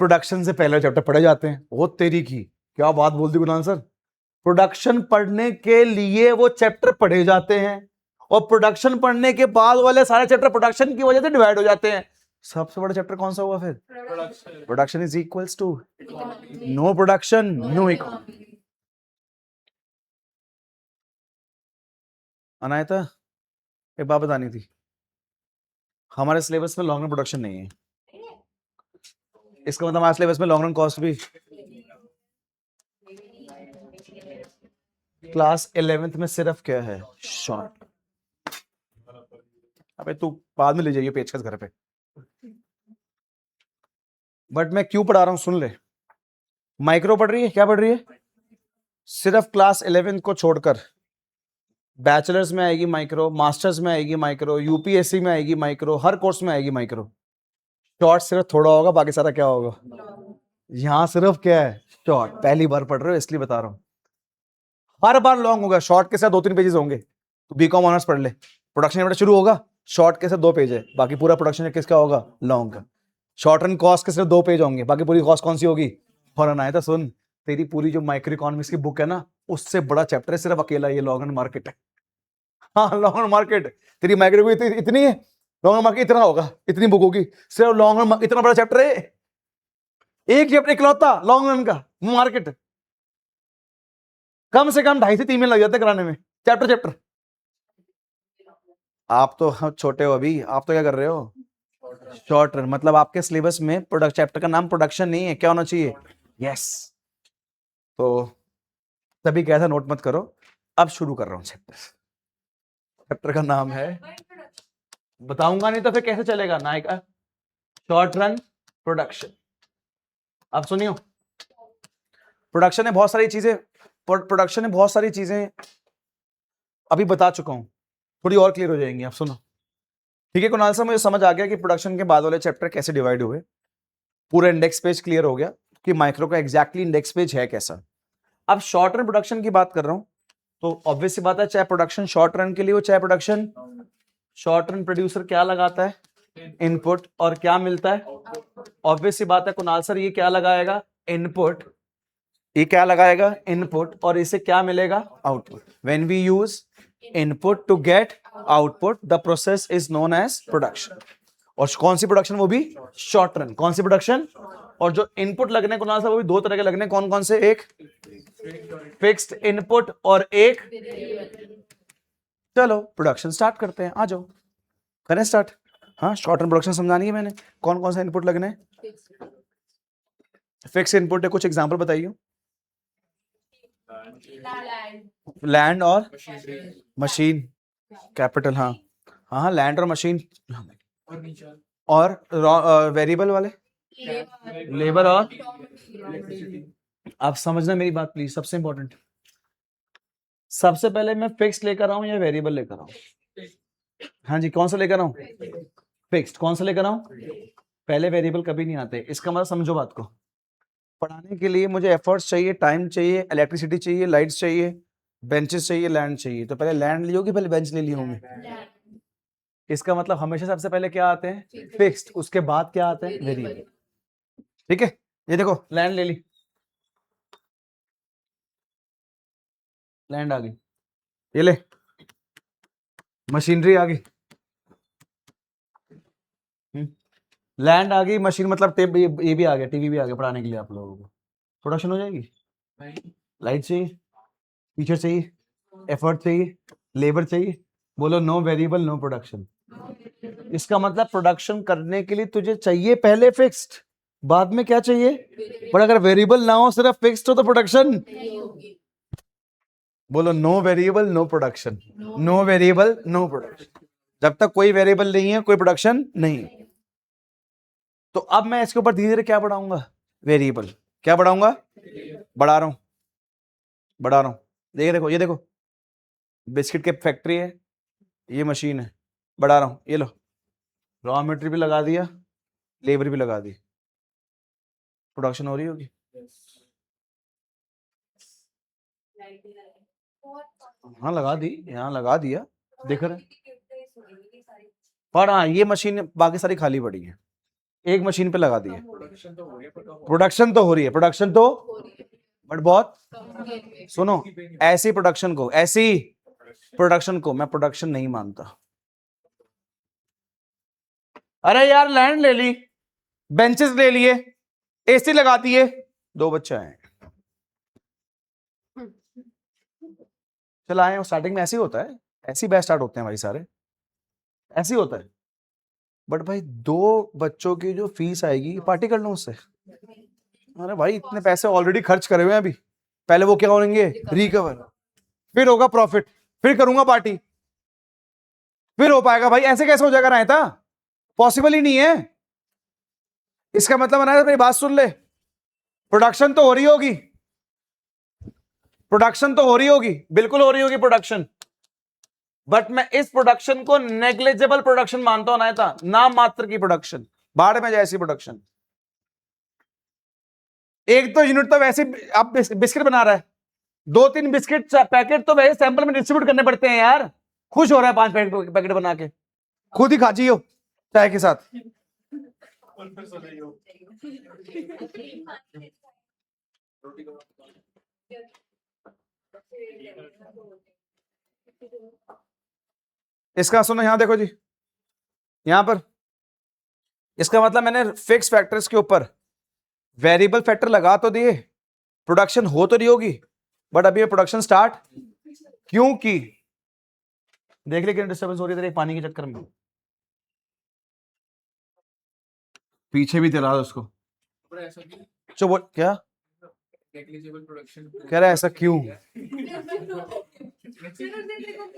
प्रोडक्शन से पहले चैप्टर पढ़े जाते हैं। वो तेरी की क्या बात बोल दी गुनान सर, प्रोडक्शन पढ़ने के लिए वो चैप्टर पढ़े जाते हैं, और प्रोडक्शन पढ़ने के बाद वाले सारे चैप्टर प्रोडक्शन की वजह से डिवाइड हो जाते हैं। सबसे बड़ा चैप्टर कौन सा हुआ फिर, production is equals to no production no economy. Anayata एक बात बतानी थी, हमारे सिलेबस में लॉन्ग रन प्रोडक्शन नहीं है, इसका मतलब हमारे सिलेबस में लॉन्ग रन कॉस्ट भी क्लास 11th में सिर्फ क्या है, शॉर्ट। अबे तू बाद में ले जाइए पेचकस घर पे, बट मैं क्यों पढ़ा रहा हूं सुन ले। माइक्रो पढ़ रही है, क्या पढ़ रही है, सिर्फ क्लास 11 को छोड़कर बैचलर्स में आएगी माइक्रो, मास्टर्स में आएगी माइक्रो, यूपीएससी में आएगी माइक्रो, हर कोर्स में आएगी माइक्रो। शॉर्ट सिर्फ थोड़ा होगा, बाकी सारा क्या होगा, यहां सिर्फ क्या है, शॉर्ट। पहली बार पढ़ रहे हो इसलिए बता रहा हूं, हर बार लॉन्ग होगा, शॉर्ट के साथ 2-3 पेजेस होंगे। तो बीकॉम ऑनर्स पढ़ ले, प्रोडक्शन यूनिट शुरू होगा, शॉर्ट के साथ 2 पेज है, बाकी पूरा प्रोडक्शन किसका होगा, लॉन्ग का। शॉर्ट रन कॉस्ट के सिर्फ 2 पेज होंगे, बाकी पूरी कॉस्ट कौन सी होगी, फॉरन आया था। सुन, तेरी पूरी जो माइक्रो इकोनॉमिक्स की बुक है ना, उससे बड़ा चैप्टर है सिर्फ अकेला ये लॉन्ग रन मार्केट है। हाँ लॉन्ग रन मार्केट, तेरी माइक्रो की इतनी है, लॉन्ग रन मार्केट इतना होगा, इतनी बुक होगी, सिर्फ लॉन्ग रन इतना बड़ा चैप्टर है, एक चैप्टर इकलौता लॉन्ग रन का मार्केट। कम से कम 2.5 से 3 महीने लग जाते कराने में, चैप्टर चैप्टर। आप तो छोटे हो अभी, आप तो क्या कर रहे हो, शॉर्ट रन। मतलब आपके सिलेबस में प्रोडक्ट चैप्टर का नाम प्रोडक्शन नहीं है, क्या होना चाहिए, यस। तो तभी कैसा नोट मत करो। अब शुरू कर रहा हूं चैप्टर, चैप्टर का नाम है, बताऊंगा नहीं तो फिर कैसे चलेगा नायका, शॉर्ट रन प्रोडक्शन। अब सुनियो, प्रोडक्शन में बहुत सारी चीजें, प्रोडक्शन में बहुत सारी चीजें अभी बता चुका हूं, थोड़ी और क्लियर हो जाएंगी, आप सुनो। ठीक है कुणाल साहब, मुझे समझ आ गया कि प्रोडक्शन के बाद वाले चैप्टर कैसे डिवाइड हुए, पूरा इंडेक्स पेज क्लियर हो गया कि माइक्रो का एग्जैक्टली इंडेक्स पेज है कैसा। अब शॉर्ट रन प्रोडक्शन की बात कर रहा हूं, तो ऑब्वियस सी बात है, चाहे प्रोडक्शन शॉर्ट रन के लिए हो, चाहे प्रोडक्शन शॉर्ट रन प्रोड्यूसर क्या लगाता है, इनपुट, और क्या मिलता है, ऑब्वियस सी बात है कुणाल सर, ये क्या लगाएगा, इनपुट, ये क्या लगाएगा, इनपुट, और इसे क्या मिलेगा, output. When we use input to get output, the process is known as production. और कौन सी प्रोडक्शन, वो भी शॉर्ट रन, कौन सी प्रोडक्शन। और जो इनपुट लगने को ना, वो भी 2 तरह के लगने, कौन कौन से, एक फिक्स्ड इनपुट और एक, चलो प्रोडक्शन स्टार्ट करते हैं, आ जाओ करें स्टार्ट। हाँ शॉर्ट रन प्रोडक्शन समझानी है मैंने, कौन कौन सा इनपुट लगने, फिक्स इनपुट है, कुछ एग्जांपल बताइए। लैंड और मशीन, कैपिटल, हाँ हाँ लैंड और मशीन, और वेरिएबल वाले, लेबर और, आप समझना मेरी बात प्लीज, सबसे इंपॉर्टेंट। सबसे पहले मैं फिक्स लेकर आऊं या वेरिएबल लेकर आऊं, हाँ जी कौन सा लेकर आऊं, फिक्स्ड। कौन सा लेकर आऊं, पहले वेरिएबल कभी नहीं आते। इसका मतलब समझो बात को, पढ़ाने के लिए मुझे एफर्ट्स चाहिए, टाइम चाहिए, इलेक्ट्रिसिटी चाहिए, लाइट्स चाहिए, बेंचेस चाहिए, लैंड चाहिए। तो पहले लैंड ली होगी, पहले बेंच ले ली होंगे। इसका मतलब हमेशा सबसे पहले क्या आते हैं, फिक्स्ड, उसके बाद क्या आते हैं, वेरिएबल। ठीक है, ये देखो लैंड ले ली, लैंड आ गई, ये ले मशीनरी आ गई, लैंड आ गई, मशीन मतलब टेप, ये भी आ गया, टीवी भी आ गया पढ़ाने के लिए आप लोगों को। प्रोडक्शन हो जाएगी, लाइट चाहिए, टीचर चाहिए, एफर्ट चाहिए, लेबर चाहिए, बोलो नो वेरिएबल नो प्रोडक्शन। इसका मतलब प्रोडक्शन करने के लिए तुझे चाहिए पहले फिक्स्ड, बाद में क्या चाहिए, पर अगर वेरिएबल ना हो, सिर्फ फिक्स्ड हो, तो प्रोडक्शन, बोलो no variable no production, no variable no production. जब तक कोई वेरिएबल नहीं है कोई प्रोडक्शन नहीं। तो अब मैं इसके ऊपर धीरे धीरे क्या बढ़ाऊंगा, वेरिएबल। क्या बढ़ाऊंगा, बढ़ा रहा हूं, बढ़ा रहा हूं। देखिए देखो, ये देखो बिस्किट की फैक्ट्री है, ये मशीन है, बढ़ा रहा हूं, ये लो रॉ मटेरियल भी लगा दिया, लेबर भी लगा दी, प्रोडक्शन हो रही होगी। हाँ लगा दी, यहाँ लगा दिया, देख रहे, पर हाँ ये मशीन बाकी सारी खाली पड़ी है, एक मशीन पे लगा दी है। प्रोडक्शन तो हो रही है, प्रोडक्शन तो, बट बहुत, सुनो, ऐसी प्रोडक्शन को, ऐसी प्रोडक्शन को मैं प्रोडक्शन नहीं मानता। अरे यार लैंड ले ली, बेंचेस ले लिए, एसी लगा दिए, 2 बच्चे आए, चल आए, स्टार्टिंग में ऐसे ही होता है, ऐसे ही बैच स्टार्ट होते हैं भाई सारे, ऐसे ही होता है। बट भाई 2 बच्चों की जो फीस आएगी पार्टी कर लो उससे। अरे भाई इतने पैसे ऑलरेडी खर्च करे हुए हैं अभी, पहले वो क्या होंगे, रिकवर, फिर होगा प्रॉफिट, फिर करूंगा पार्टी, फिर हो पाएगा। भाई ऐसे कैसे हो जाएगा रायता, पॉसिबल ही नहीं है। इसका मतलब है, मेरी बात सुन ले, प्रोडक्शन तो हो रही होगी, प्रोडक्शन तो हो रही होगी, बिल्कुल हो रही होगी प्रोडक्शन, बट मैं इस प्रोडक्शन को नेग्लिजिबल प्रोडक्शन मानता हूं नायता, नाम मात्र की प्रोडक्शन, बाढ़ में जैसी प्रोडक्शन। एक तो यूनिट तो वैसे आप बिस्किट बना रहा है, 2-3 बिस्किट पैकेट तो वैसे सैंपल में डिस्ट्रीब्यूट करने पड़ते हैं यार, खुश हो रहा है 5 पैकेट बना के, खुद ही खाची हो चाय के साथ। इसका सुनो, यहां देखो जी, यहां पर इसका मतलब मैंने फिक्स फैक्टर्स के ऊपर वेरिएबल फैक्टर लगा तो दिए, प्रोडक्शन हो तो रही होगी, बट अभी प्रोडक्शन स्टार्ट क्योंकि देख ले कितनी डिस्टर्बेंस हो रही है तेरे पानी के चक्कर में, पीछे भी दिला उसको। चलो बोल क्या कह रहा है, ऐसा क्यों?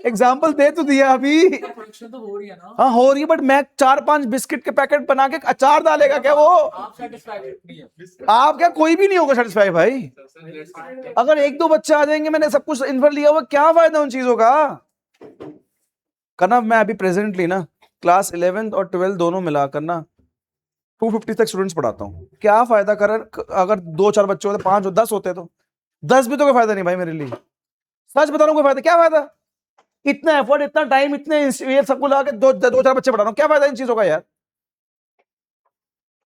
एग्जाम्पल दे तो दिया अभी, प्रोडक्शन तो हो रही है ना। हाँ हो रही है, बट मैं 4-5 बिस्किट के पैकेट बना के अचार डालेगा क्या वो? आप सेटिस्फाइड नहीं है, आप क्या, कोई भी नहीं होगा सेटिस्फाई भाई। अगर 1-2 बच्चे आ जाएंगे, मैंने सब कुछ इन्फर लिया हुआ, क्या फायदा उन चीजों का करना। मैं अभी प्रेजेंटली ना क्लास 11th और 12th दोनों मिलाकर ना 250 तक स्टूडेंट्स पढ़ाता हूँ। क्या फायदा कर, अगर 2-4 बच्चे होते, 5 और 10 होते तो 10 भी तो कोई फायदा नहीं भाई मेरे लिए, सच बता रहा हूँ, कोई फायदा, क्या फायदा? इतना एफर्ट, इतना टाइम, इतने ये सबको लगा के 2-4 बच्चे पढ़ा रहा हूँ, क्या फायदा इन चीजों का यार?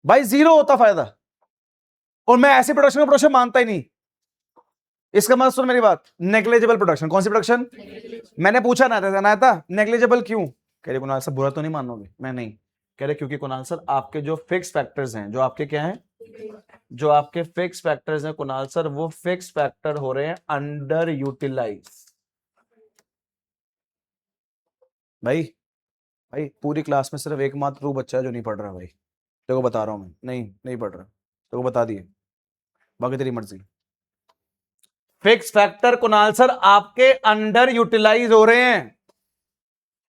भाई जीरो होता फायदा, और मैं ऐसे प्रोडक्शन को प्रोडक्शन मानता ही नहीं। इसका मतलब सुन मेरी बात, नेग्लिजिबल प्रोडक्शन। कौन सी प्रोडक्शन? मैंने पूछा ना था नेग्लिजिबल क्यों, कह रहे कुणाल सर बुरा तो नहीं मानोगे, मैं नहीं कह रहे, क्योंकि कुणाल सर आपके जो फिक्स फैक्टर्स हैं, जो आपके क्या हैं, जो आपके फिक्स फैक्टर्स हैं कुणाल सर, वो फिक्स फैक्टर हो रहे हैं अंडर यूटिलाइज। भाई भाई पूरी क्लास में सिर्फ एकमात्र तू बच्चा है जो नहीं पढ़ रहा भाई, तेरे को बता रहा हूं मैं, नहीं पढ़ रहा, तेरे को बता दिए, बाकी तेरी मर्जी। फिक्स फैक्टर कुणाल सर आपके अंडर यूटिलाइज हो रहे हैं,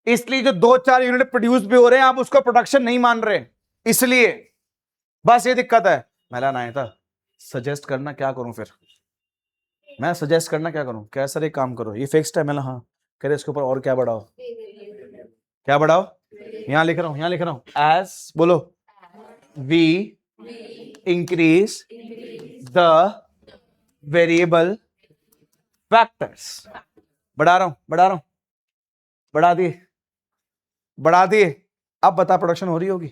इसलिए जो 2-4 यूनिट प्रोड्यूस भी हो रहे हैं आप उसको प्रोडक्शन नहीं मान रहे, इसलिए बस ये दिक्कत है। मैला ना था सजेस्ट करना क्या करूं, फिर मैं सजेस्ट करना क्या करूं, क्या सर एक काम करो, ये फिक्स्ड है, मैंने हाँ कह रहे इसके ऊपर और क्या बढ़ाओ, क्या बढ़ाओ, यहां लिख रहा हूं, यहां लिख रहा हूं, एज बोलो we increase the variable factors, बढ़ा रहा हूं, बढ़ा दिए। अब बता प्रोडक्शन हो रही होगी,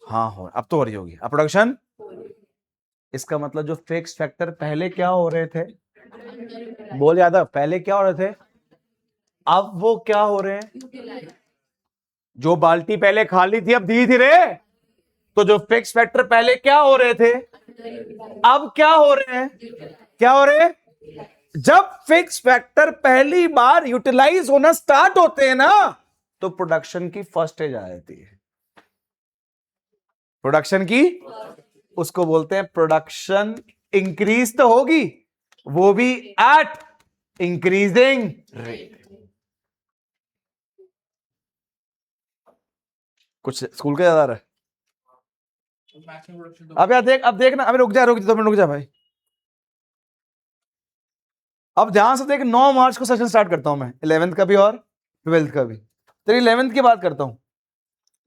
हाँ हो, अब तो हो रही होगी, अब प्रोडक्शन। इसका मतलब जो फिक्स फैक्टर पहले क्या हो रहे थे, बोल यादव, पहले क्या हो रहे थे, अब वो क्या हो रहे हैं, जो बाल्टी पहले खाली थी अब धीरे धीरे, तो जो फिक्स फैक्टर पहले क्या हो रहे थे, अब क्या हो रहे हैं, क्या हो रहे हैं? जब फिक्स फैक्टर पहली बार यूटिलाइज होना स्टार्ट होते हैं ना, तो प्रोडक्शन की फर्स्ट स्टेज आ जाती है, प्रोडक्शन की, उसको बोलते हैं प्रोडक्शन इंक्रीज तो होगी, वो भी एट इंक्रीजिंग रेट। कुछ स्कूल का याद आ रहा है? अब यार देख, अब देखना, अभी रुक जा 2 मिनट रुक जा भाई, अब ध्यान से देख, 9 मार्च को सेशन स्टार्ट करता हूं मैं, 11th का भी और 12th का भी। तेरी 11th की बात करता हूं,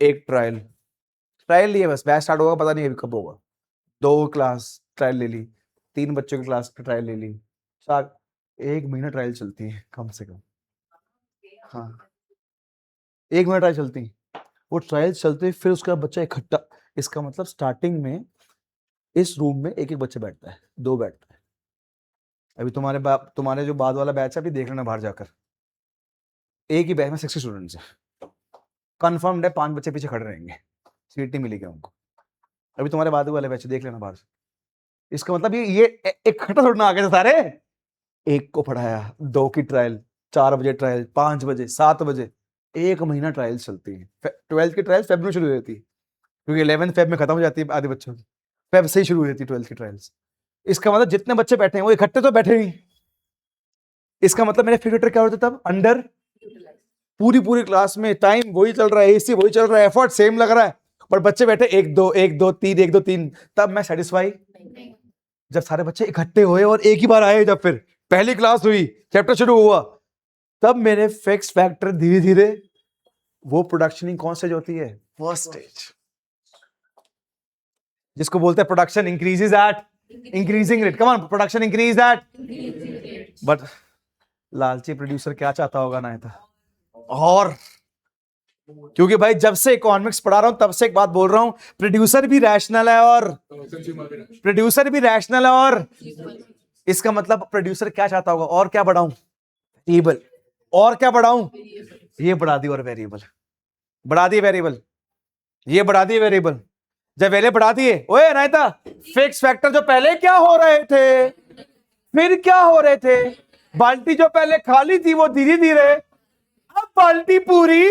एक ट्रायल लिए, बस बैच स्टार्ट होगा, पता नहीं अभी कब होगा, 2 क्लास ट्रायल ले ली, 3 बच्चों की क्लास ट्रायल ले ली, 1 महीना ट्रायल चलती है कम से कम, हाँ 1 महीना ट्रायल चलती है, वो ट्रायल चलते फिर उसका बच्चा इकट्ठा, इसका मतलब स्टार्टिंग में इस रूम में एक बच्चा बैठता है, 2 बैठता है। अभी तुम्हारे जो बाद वाला बैच है, अभी देख लेना बाहर जाकर, एक ही बैच में 60 स्टूडेंट्स है, कंफर्म्ड है 5 बच्चे पीछे खड़े रहेंगे, सीट नहीं मिलेगी उनको। अभी तुम्हारे बाद वाले बैच देख लेना बाहर से, इसका मतलब ये इकट्ठा थोड़ा आ गए थे सारे, एक को पढ़ाया, 2 की ट्रायल, 4 बजे ट्रायल, 5 बजे, 7 बजे, 1 महीना ट्रायल चलती है। 12th की ट्रायल फेब में शुरू हुई थी, क्योंकि 11th फेब में खत्म हो जाती है आधे बच्चों की, फेब से ही शुरू हुई थी 12th की ट्रायल्स। इसका मतलब जितने बच्चे बैठे हैं वो इकट्ठे तो बैठे नहीं। इसका मतलब मेरे फिक्स फैक्टर क्या होते तब? अंडर। पूरी क्लास में टाइम वही चल रहा है, एसी वही चल रहा है, एफर्ट सेम लग रहा है, और बच्चे बैठे 1 2 1 2 3 1 2 3। तब मैं सेटिस्फाई? जब सारे बच्चे इकट्ठे हुए और एक ही बार आए, जब फिर पहली क्लास हुई, चैप्टर शुरू हुआ, तब मेरे फिक्स फैक्टर धीरे धीरे, वो प्रोडक्शन की कौन स्टेज होती है? फर्स्ट स्टेज, जिसको बोलते हैं production increases eight increasing rate. Come on, production increase at. But लालची प्रोड्यूसर क्या चाहता होगा ना था, और क्योंकि भाई जब से इकोनॉमिक्स पढ़ा रहा हूं तब से एक बात बोल रहा हूं, प्रोड्यूसर भी रैशनल है और प्रोड्यूसर भी रैशनल है, और इसका मतलब प्रोड्यूसर क्या चाहता होगा? और क्या बढ़ाऊं? टेबल। और क्या बढ़ाऊं? ये बढ़ा दी, और वेरिएबल बढ़ा दिए, वेरिएबल ये बढ़ा दिए, वेरिएबल जब वेले बढ़ा दिए, ओए नायता, फिक्स फैक्टर जो पहले क्या हो रहे थे, फिर क्या हो रहे थे, बाल्टी जो पहले खाली थी वो धीरे धीरे अब बाल्टी पूरी।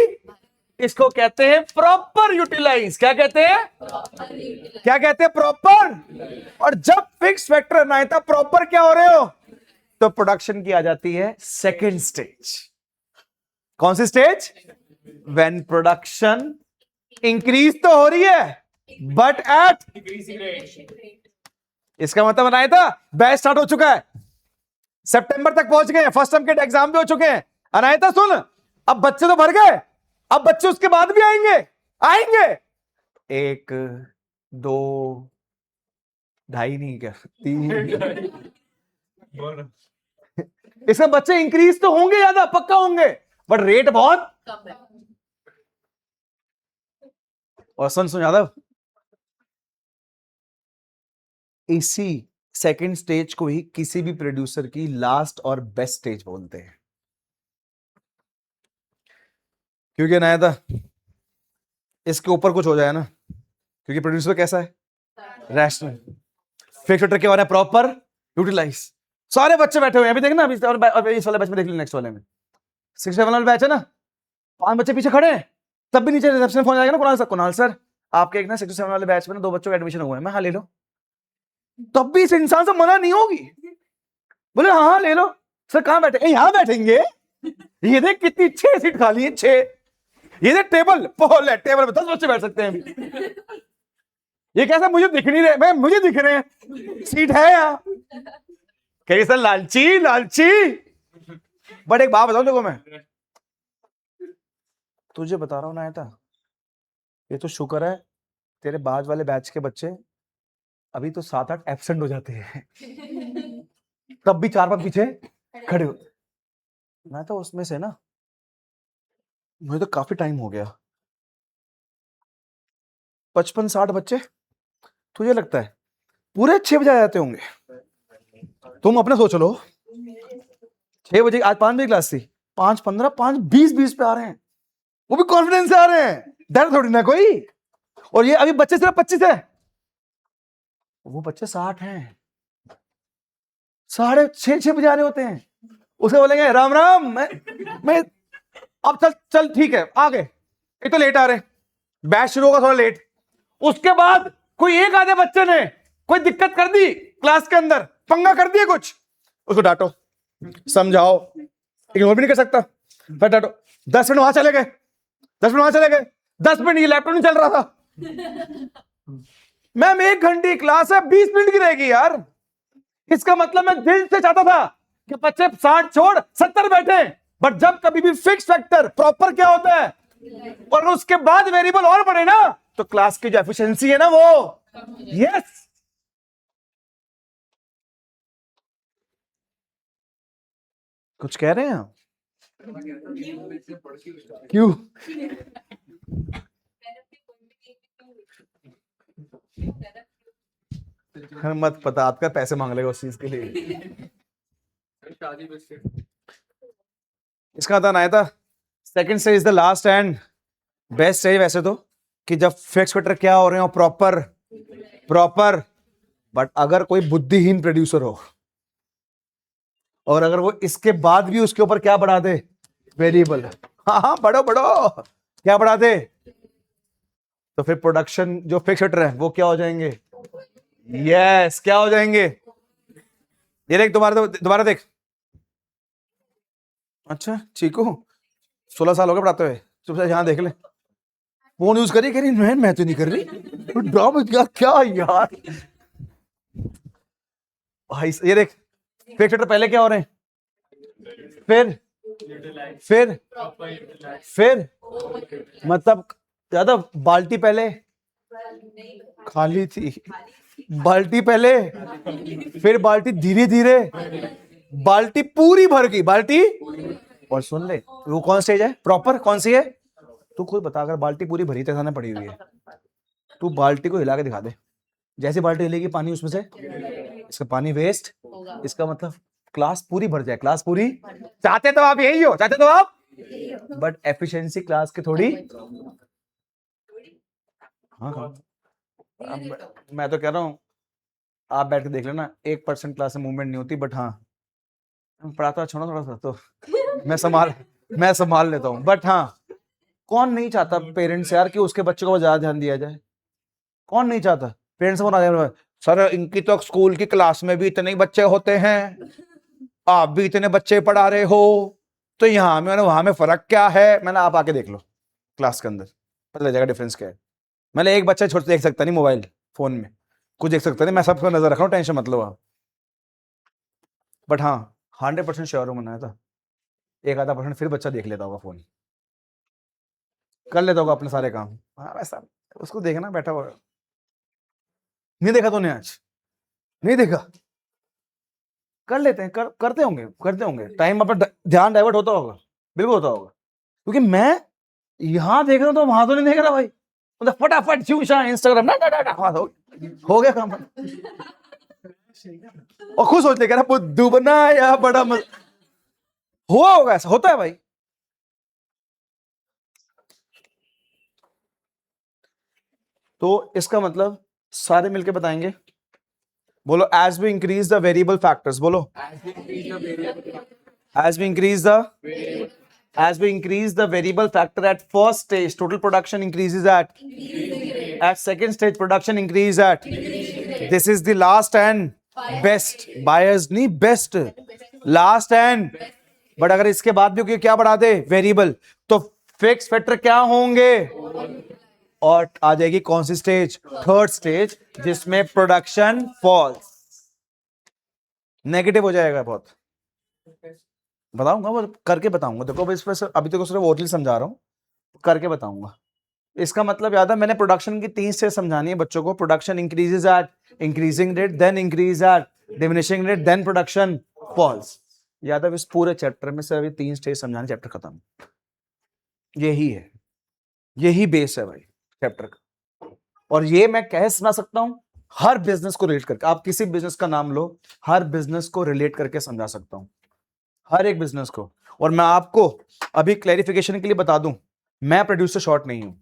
इसको कहते हैं प्रॉपर यूटिलाइज। क्या कहते हैं? क्या कहते हैं? प्रॉपर। और जब फिक्स फैक्टर नायता प्रॉपर क्या हो रहे हो, तो प्रोडक्शन की आ जाती है सेकंड स्टेज। कौन सी स्टेज? व्हेन प्रोडक्शन इंक्रीज तो हो रही है बट एट, इसका मतलब बनाया था बैच स्टार्ट हो चुका है, सितंबर तक पहुंच गए, फर्स्ट टर्म के एग्जाम भी हो चुके हैं। अनायता सुन, अब बच्चे तो भर गए, अब बच्चे उसके बाद भी आएंगे, आएंगे 1 2 2.5 नहीं, क्या 3। इसमें बच्चे इंक्रीज तो होंगे, ज्यादा पक्का होंगे, बट रेट बहुत कम है। और सुन यादव, इसी सेकंड स्टेज को ही किसी भी प्रोड्यूसर की लास्ट और बेस्ट स्टेज बोलते हैं। क्योंकि नया था इसके ऊपर कुछ हो जाए ना, क्योंकि प्रोड्यूसर कैसा है? रैशनल। फिक्स फैक्टर के बारे में प्रॉपर यूटिलाइज। सारे बच्चे बैठे हुए हैं, अभी देखना, अभी और इस वाले बैच में देख लो, नेक्स्ट वाले में 6 वाला बैच है ना, 5 बच्चे पीछे खड़े हैं, तब भी नीचे रिसेप्शन फोन आएगा ना, कुणाल सर आपके एक ना 6 7 वाले बैच में ना 2 बच्चों का एडमिशन हुआ है, मैं हाँ ले लो। तब भी इस इंसान से मना नहीं होगी, बोले हाँ हाँ ले लो। सर कहां बैठे? यहां बैठेंगे, ये देख कितनी 6 सीट खाली है, 6। ये देख टेबल टेबल में 10 बच्चे बैठ सकते हैं अभी। ये कैसा? मुझे दिख नहीं रहे, मुझे दिख रहे हैं, सीट है यहाँ। कहीं सर लालची लालची। बट एक बात बताऊं देखो, मैं तुझे बता रहा हूं ना, था ये तो शुक्र है तेरे बाद वाले बैच के बच्चे अभी तो 7 8 एब्सेंट हो जाते हैं, तब भी 4 5 पीछे खड़े हो। मैं तो उसमें से ना, मुझे तो काफी टाइम हो गया, 55 60 बच्चे तुझे लगता है पूरे 6 बजे आ जाते होंगे? तुम अपने सोच लो, 6 बजे, आज 5 बजे क्लास थी, 5 15 5 20 पे आ रहे हैं, वो भी कॉन्फिडेंस से आ रहे हैं, डर थोड़ी ना कोई। और ये अभी बच्चे सिर्फ 25 है, वो बच्चे 60 हैं, 6:30 बजे आ रहे होते हैं। उसे बोलेंगे राम राम, मैं अब चल ठीक है आ गए, एक तो लेट आ रहे, बैच शुरू होगा थोड़ा लेट। उसके बाद कोई एक आधे बच्चे ने कोई दिक्कत कर दी क्लास के अंदर, पंगा कर दिया कुछ, उसको डांटो, समझाओ, इग्नोर भी नहीं कर सकता, फिर डांटो। 10 मिनट वहां चले गए, 10 मिनट वहां चले गए, 10 मिनट ये लैपटॉप नहीं चल रहा था। मैम 1 घंटे क्लास है, 20 मिनट की रहेगी यार। इसका मतलब मैं दिल से चाहता था कि बच्चे 60 छोड़ 70 बैठे, बट जब कभी भी फिक्स फैक्टर प्रॉपर क्या होता है, और उसके बाद वेरिएबल और बढ़े ना, तो क्लास की जो एफिशिएंसी है ना वो, यस। कुछ कह रहे हैं आप? क्यों? मत पता, आपका पैसे मांग लेगा उस चीज के लिए। इसका था ना, था second stage is the last and best stage वैसे तो, कि जब फिक्स फैक्टर क्या हो रहे हो प्रॉपर। बट अगर कोई बुद्धिहीन प्रोड्यूसर हो और अगर वो इसके बाद भी उसके ऊपर क्या बढ़ा दे, वेरिएबल, हाँ हाँ, बढ़ो बढ़ो, क्या बढ़ाते? तो फिर प्रोडक्शन जो फिक्स्ड है वो क्या हो जाएंगे? यस, क्या हो जाएंगे? ये देख, दोबारा देख। अच्छा चीकू, 16 साल हो गए पढ़ाते हुए, चुपचाप यहाँ देख ले। फोन यूज करी, कह रही मैं तो नहीं कर रही। ड्रॉप क्या क्या यार भाई, ये देख, फिक्स्ड पहले क्या हो रहे हैं, फिर फिर मतलब ज्यादा, बाल्टी पहले खाली थी, बाल्टी पहले, फिर बाल्टी धीरे धीरे, बाल्टी पूरी भर गई, बाल्टी। और सुन ले, वो कौन स्टेज है प्रॉपर, कौन सी है? तू खुद बता, अगर बाल्टी पूरी भरी तेरे सामने पड़ी हुई है, तू बाल्टी को हिला के दिखा दे, जैसे बाल्टी हिलेगी पानी उसमें से, इसका पानी वेस्ट, इसका मतलब क्लास पूरी भर जाए, क्लास पूरी। चाहते तो आप यही हो, चाहते तो आप, बट एफिशिएंसी क्लास की थोड़ी। हाँ हाँ, मैं तो कह रहा हूँ आप बैठ के देख लेना, 1% क्लास में मूवमेंट नहीं होती, बट हाँ पढ़ाता छोड़ो थोड़ा सा तो मैं संभाल लेता हूँ, बट हाँ कौन नहीं चाहता पेरेंट्स यार कि उसके बच्चे को ज्यादा ध्यान दिया जाए? कौन नहीं चाहता? पेरेंट्स को सर इनकी तो स्कूल की क्लास में भी इतने ही बच्चे होते हैं, आप भी इतने बच्चे पढ़ा रहे हो, तो यहाँ में वहां में फर्क क्या है? मैंने, आप आके देख लो क्लास के अंदर, पता लग जाएगा डिफरेंस क्या है। मैंने एक बच्चा छोटे देख सकता नहीं मोबाइल फोन में, कुछ देख सकता नहीं, मैं सबको नजर रख रहा हूँ, टेंशन मतलब आप। बट हाँ 100% श्योर हूँ, मैंने था 1-आधा% फिर बच्चा देख लेता होगा फोन, कर लेता होगा अपने सारे काम। हाँ वैसा उसको देखना बैठा हुआ, नहीं देखा तूने आज? नहीं देखा? कर लेते हैं, करते होंगे टाइम अपना, ध्यान डाइवर्ट होता होगा, बिल्कुल होता होगा, क्योंकि मैं यहां देख रहा हूं तो वहां तो नहीं देख रहा भाई, मतलब फटाफट चूसा इंस्टाग्राम हो गया काम। और खुद सोच ले, कह रहा बुद्धू बनाया बड़ा हुआ होगा, ऐसा होता है भाई। तो इसका मतलब सारे मिलके बताएंगे, बोलो as we increase the variable factors, बोलो as we increase the variable factor at first stage, total production increases at second stage, production increase at, this is the last and best, bias नहीं best, last and, बट अगर इसके बाद भी कोई क्या बढ़ा दे वेरिएबल, तो फिक्स फैक्टर क्या होंगे, और आ जाएगी कौन सी स्टेज? थर्ड स्टेज, जिसमें प्रोडक्शन फॉल्स, नेगेटिव हो जाएगा बहुत। बताऊंगा, वो करके बताऊंगा, देखो इस पर अभी तक सिर्फ ओरली समझा रहा हूँ, करके बताऊंगा। इसका मतलब याद है, मैंने प्रोडक्शन की 3 स्टेज समझानी है बच्चों को, production increases at increasing rate, then increase at diminishing rate, then production falls. याद है, इस पूरे चैप्टर में से अभी 3 स्टेज समझाने, चैप्टर खत्म। यही है, यही बेस है भाई चैप्टर का, और ये मैं कह समझा सकता हूं हर बिजनेस को रिलेट करके। आप किसी बिजनेस का नाम लो, हर बिजनेस को रिलेट करके समझा सकता हूं, हर एक बिजनेस को। और मैं आपको अभी क्लैरिफिकेशन के लिए बता दूं, मैं प्रोड्यूसर शॉर्ट नहीं हूं,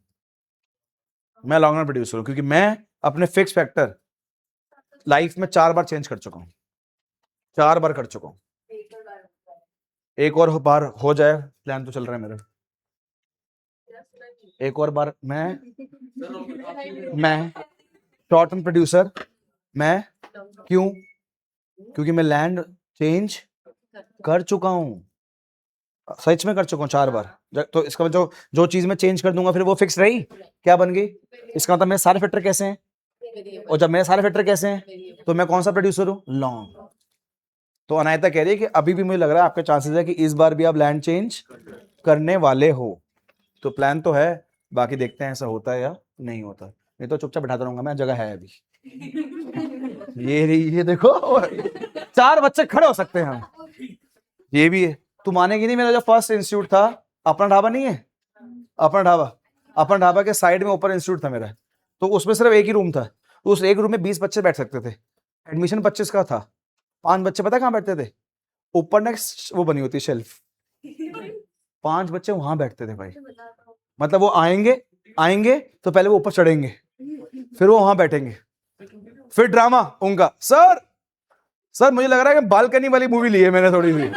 मैं लॉन्ग रन प्रोड्यूसर हूं, क्योंकि मैं अपने फिक्स फैक्टर लाइफ में 4 बार चेंज कर चुका हूं, 4 बार कर चुका हूं, एक और बार हो जाए, प्लान तो चल रहा है मेरा, एक और बार मैं शॉर्ट टर्म प्रोड्यूसर, मैं क्यों? क्योंकि मैं लैंड चेंज कर चुका हूं, सच में कर चुका हूं 4 बार। तो इसका मतलब जो चीज मैं चेंज कर दूंगा फिर वो फिक्स रही, क्या बन गई? इसका मतलब मेरे सारे फैक्टर कैसे हैं, और जब मेरे सारे फैक्टर कैसे हैं तो मैं कौन सा प्रोड्यूसर हूं? लॉन्ग। तो अनायता कह रही है कि अभी भी मुझे लग रहा है आपके चांसेस है कि इस बार भी आप लैंड चेंज करने वाले हो, तो प्लान तो है, बाकी देखते हैं ऐसा होता है या नहीं होता। नहीं तो चुपचाप बैठा रहूंगा मैं, जगह है अभी। ये देखो 4 बच्चे खड़े हो सकते हैं हम, ये भी है। तू मानेगी नहीं, मेरा जो फर्स्ट इंस्टीट्यूट था, अपना ढाबा नहीं है, अपना ढाबा के साइड में ऊपर इंस्टीट्यूट था मेरा, तो उसमें सिर्फ एक ही रूम था, तो उस एक रूम में 20 बच्चे बैठ सकते थे, एडमिशन 25 का था, 5 बच्चे पता कहाँ बैठते थे? ऊपर नेक्स्ट वो बनी होती शेल्फ, 5 बच्चे वहां बैठते थे भाई। मतलब वो आएंगे तो पहले वो ऊपर चढ़ेंगे, फिर वो वहां बैठेंगे, फिर ड्रामा उनका, सर मुझे लग रहा है कि बालकनी वाली मूवी ली है मैंने थोड़ी सी,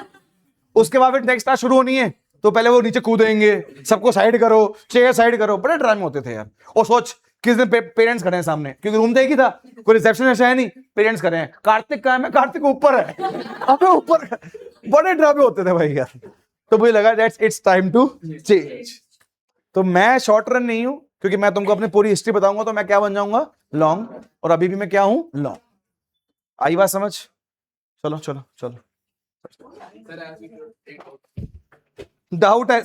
उसके बाद फिर नेक्स्ट क्लास शुरू होनी है, तो पहले वो नीचे कूदेंगे, सबको साइड करो, चेयर साइड करो, बड़े ड्रामे होते थे यार। और सोच किस दिन पेरेंट्स खड़े हैं सामने, क्योंकि रूम तो एक ही था, कोई रिसेप्शन ऐसा है नहीं, पेरेंट्स खड़े हैं, कार्तिक कहाँ है, मैं कार्तिक ऊपर है, अबे ऊपर। बड़े ड्रामे होते थे भाई यार। तो मुझे लगा that's it's time to change. तो मैं शॉर्ट रन नहीं हूं, क्योंकि मैं तुमको अपनी पूरी हिस्ट्री बताऊंगा तो मैं क्या बन जाऊंगा, लॉन्ग। और अभी भी मैं क्या हूं, लॉन्ग। आई बात समझ? चलो चलो चलो। Sir, as we go, doubt है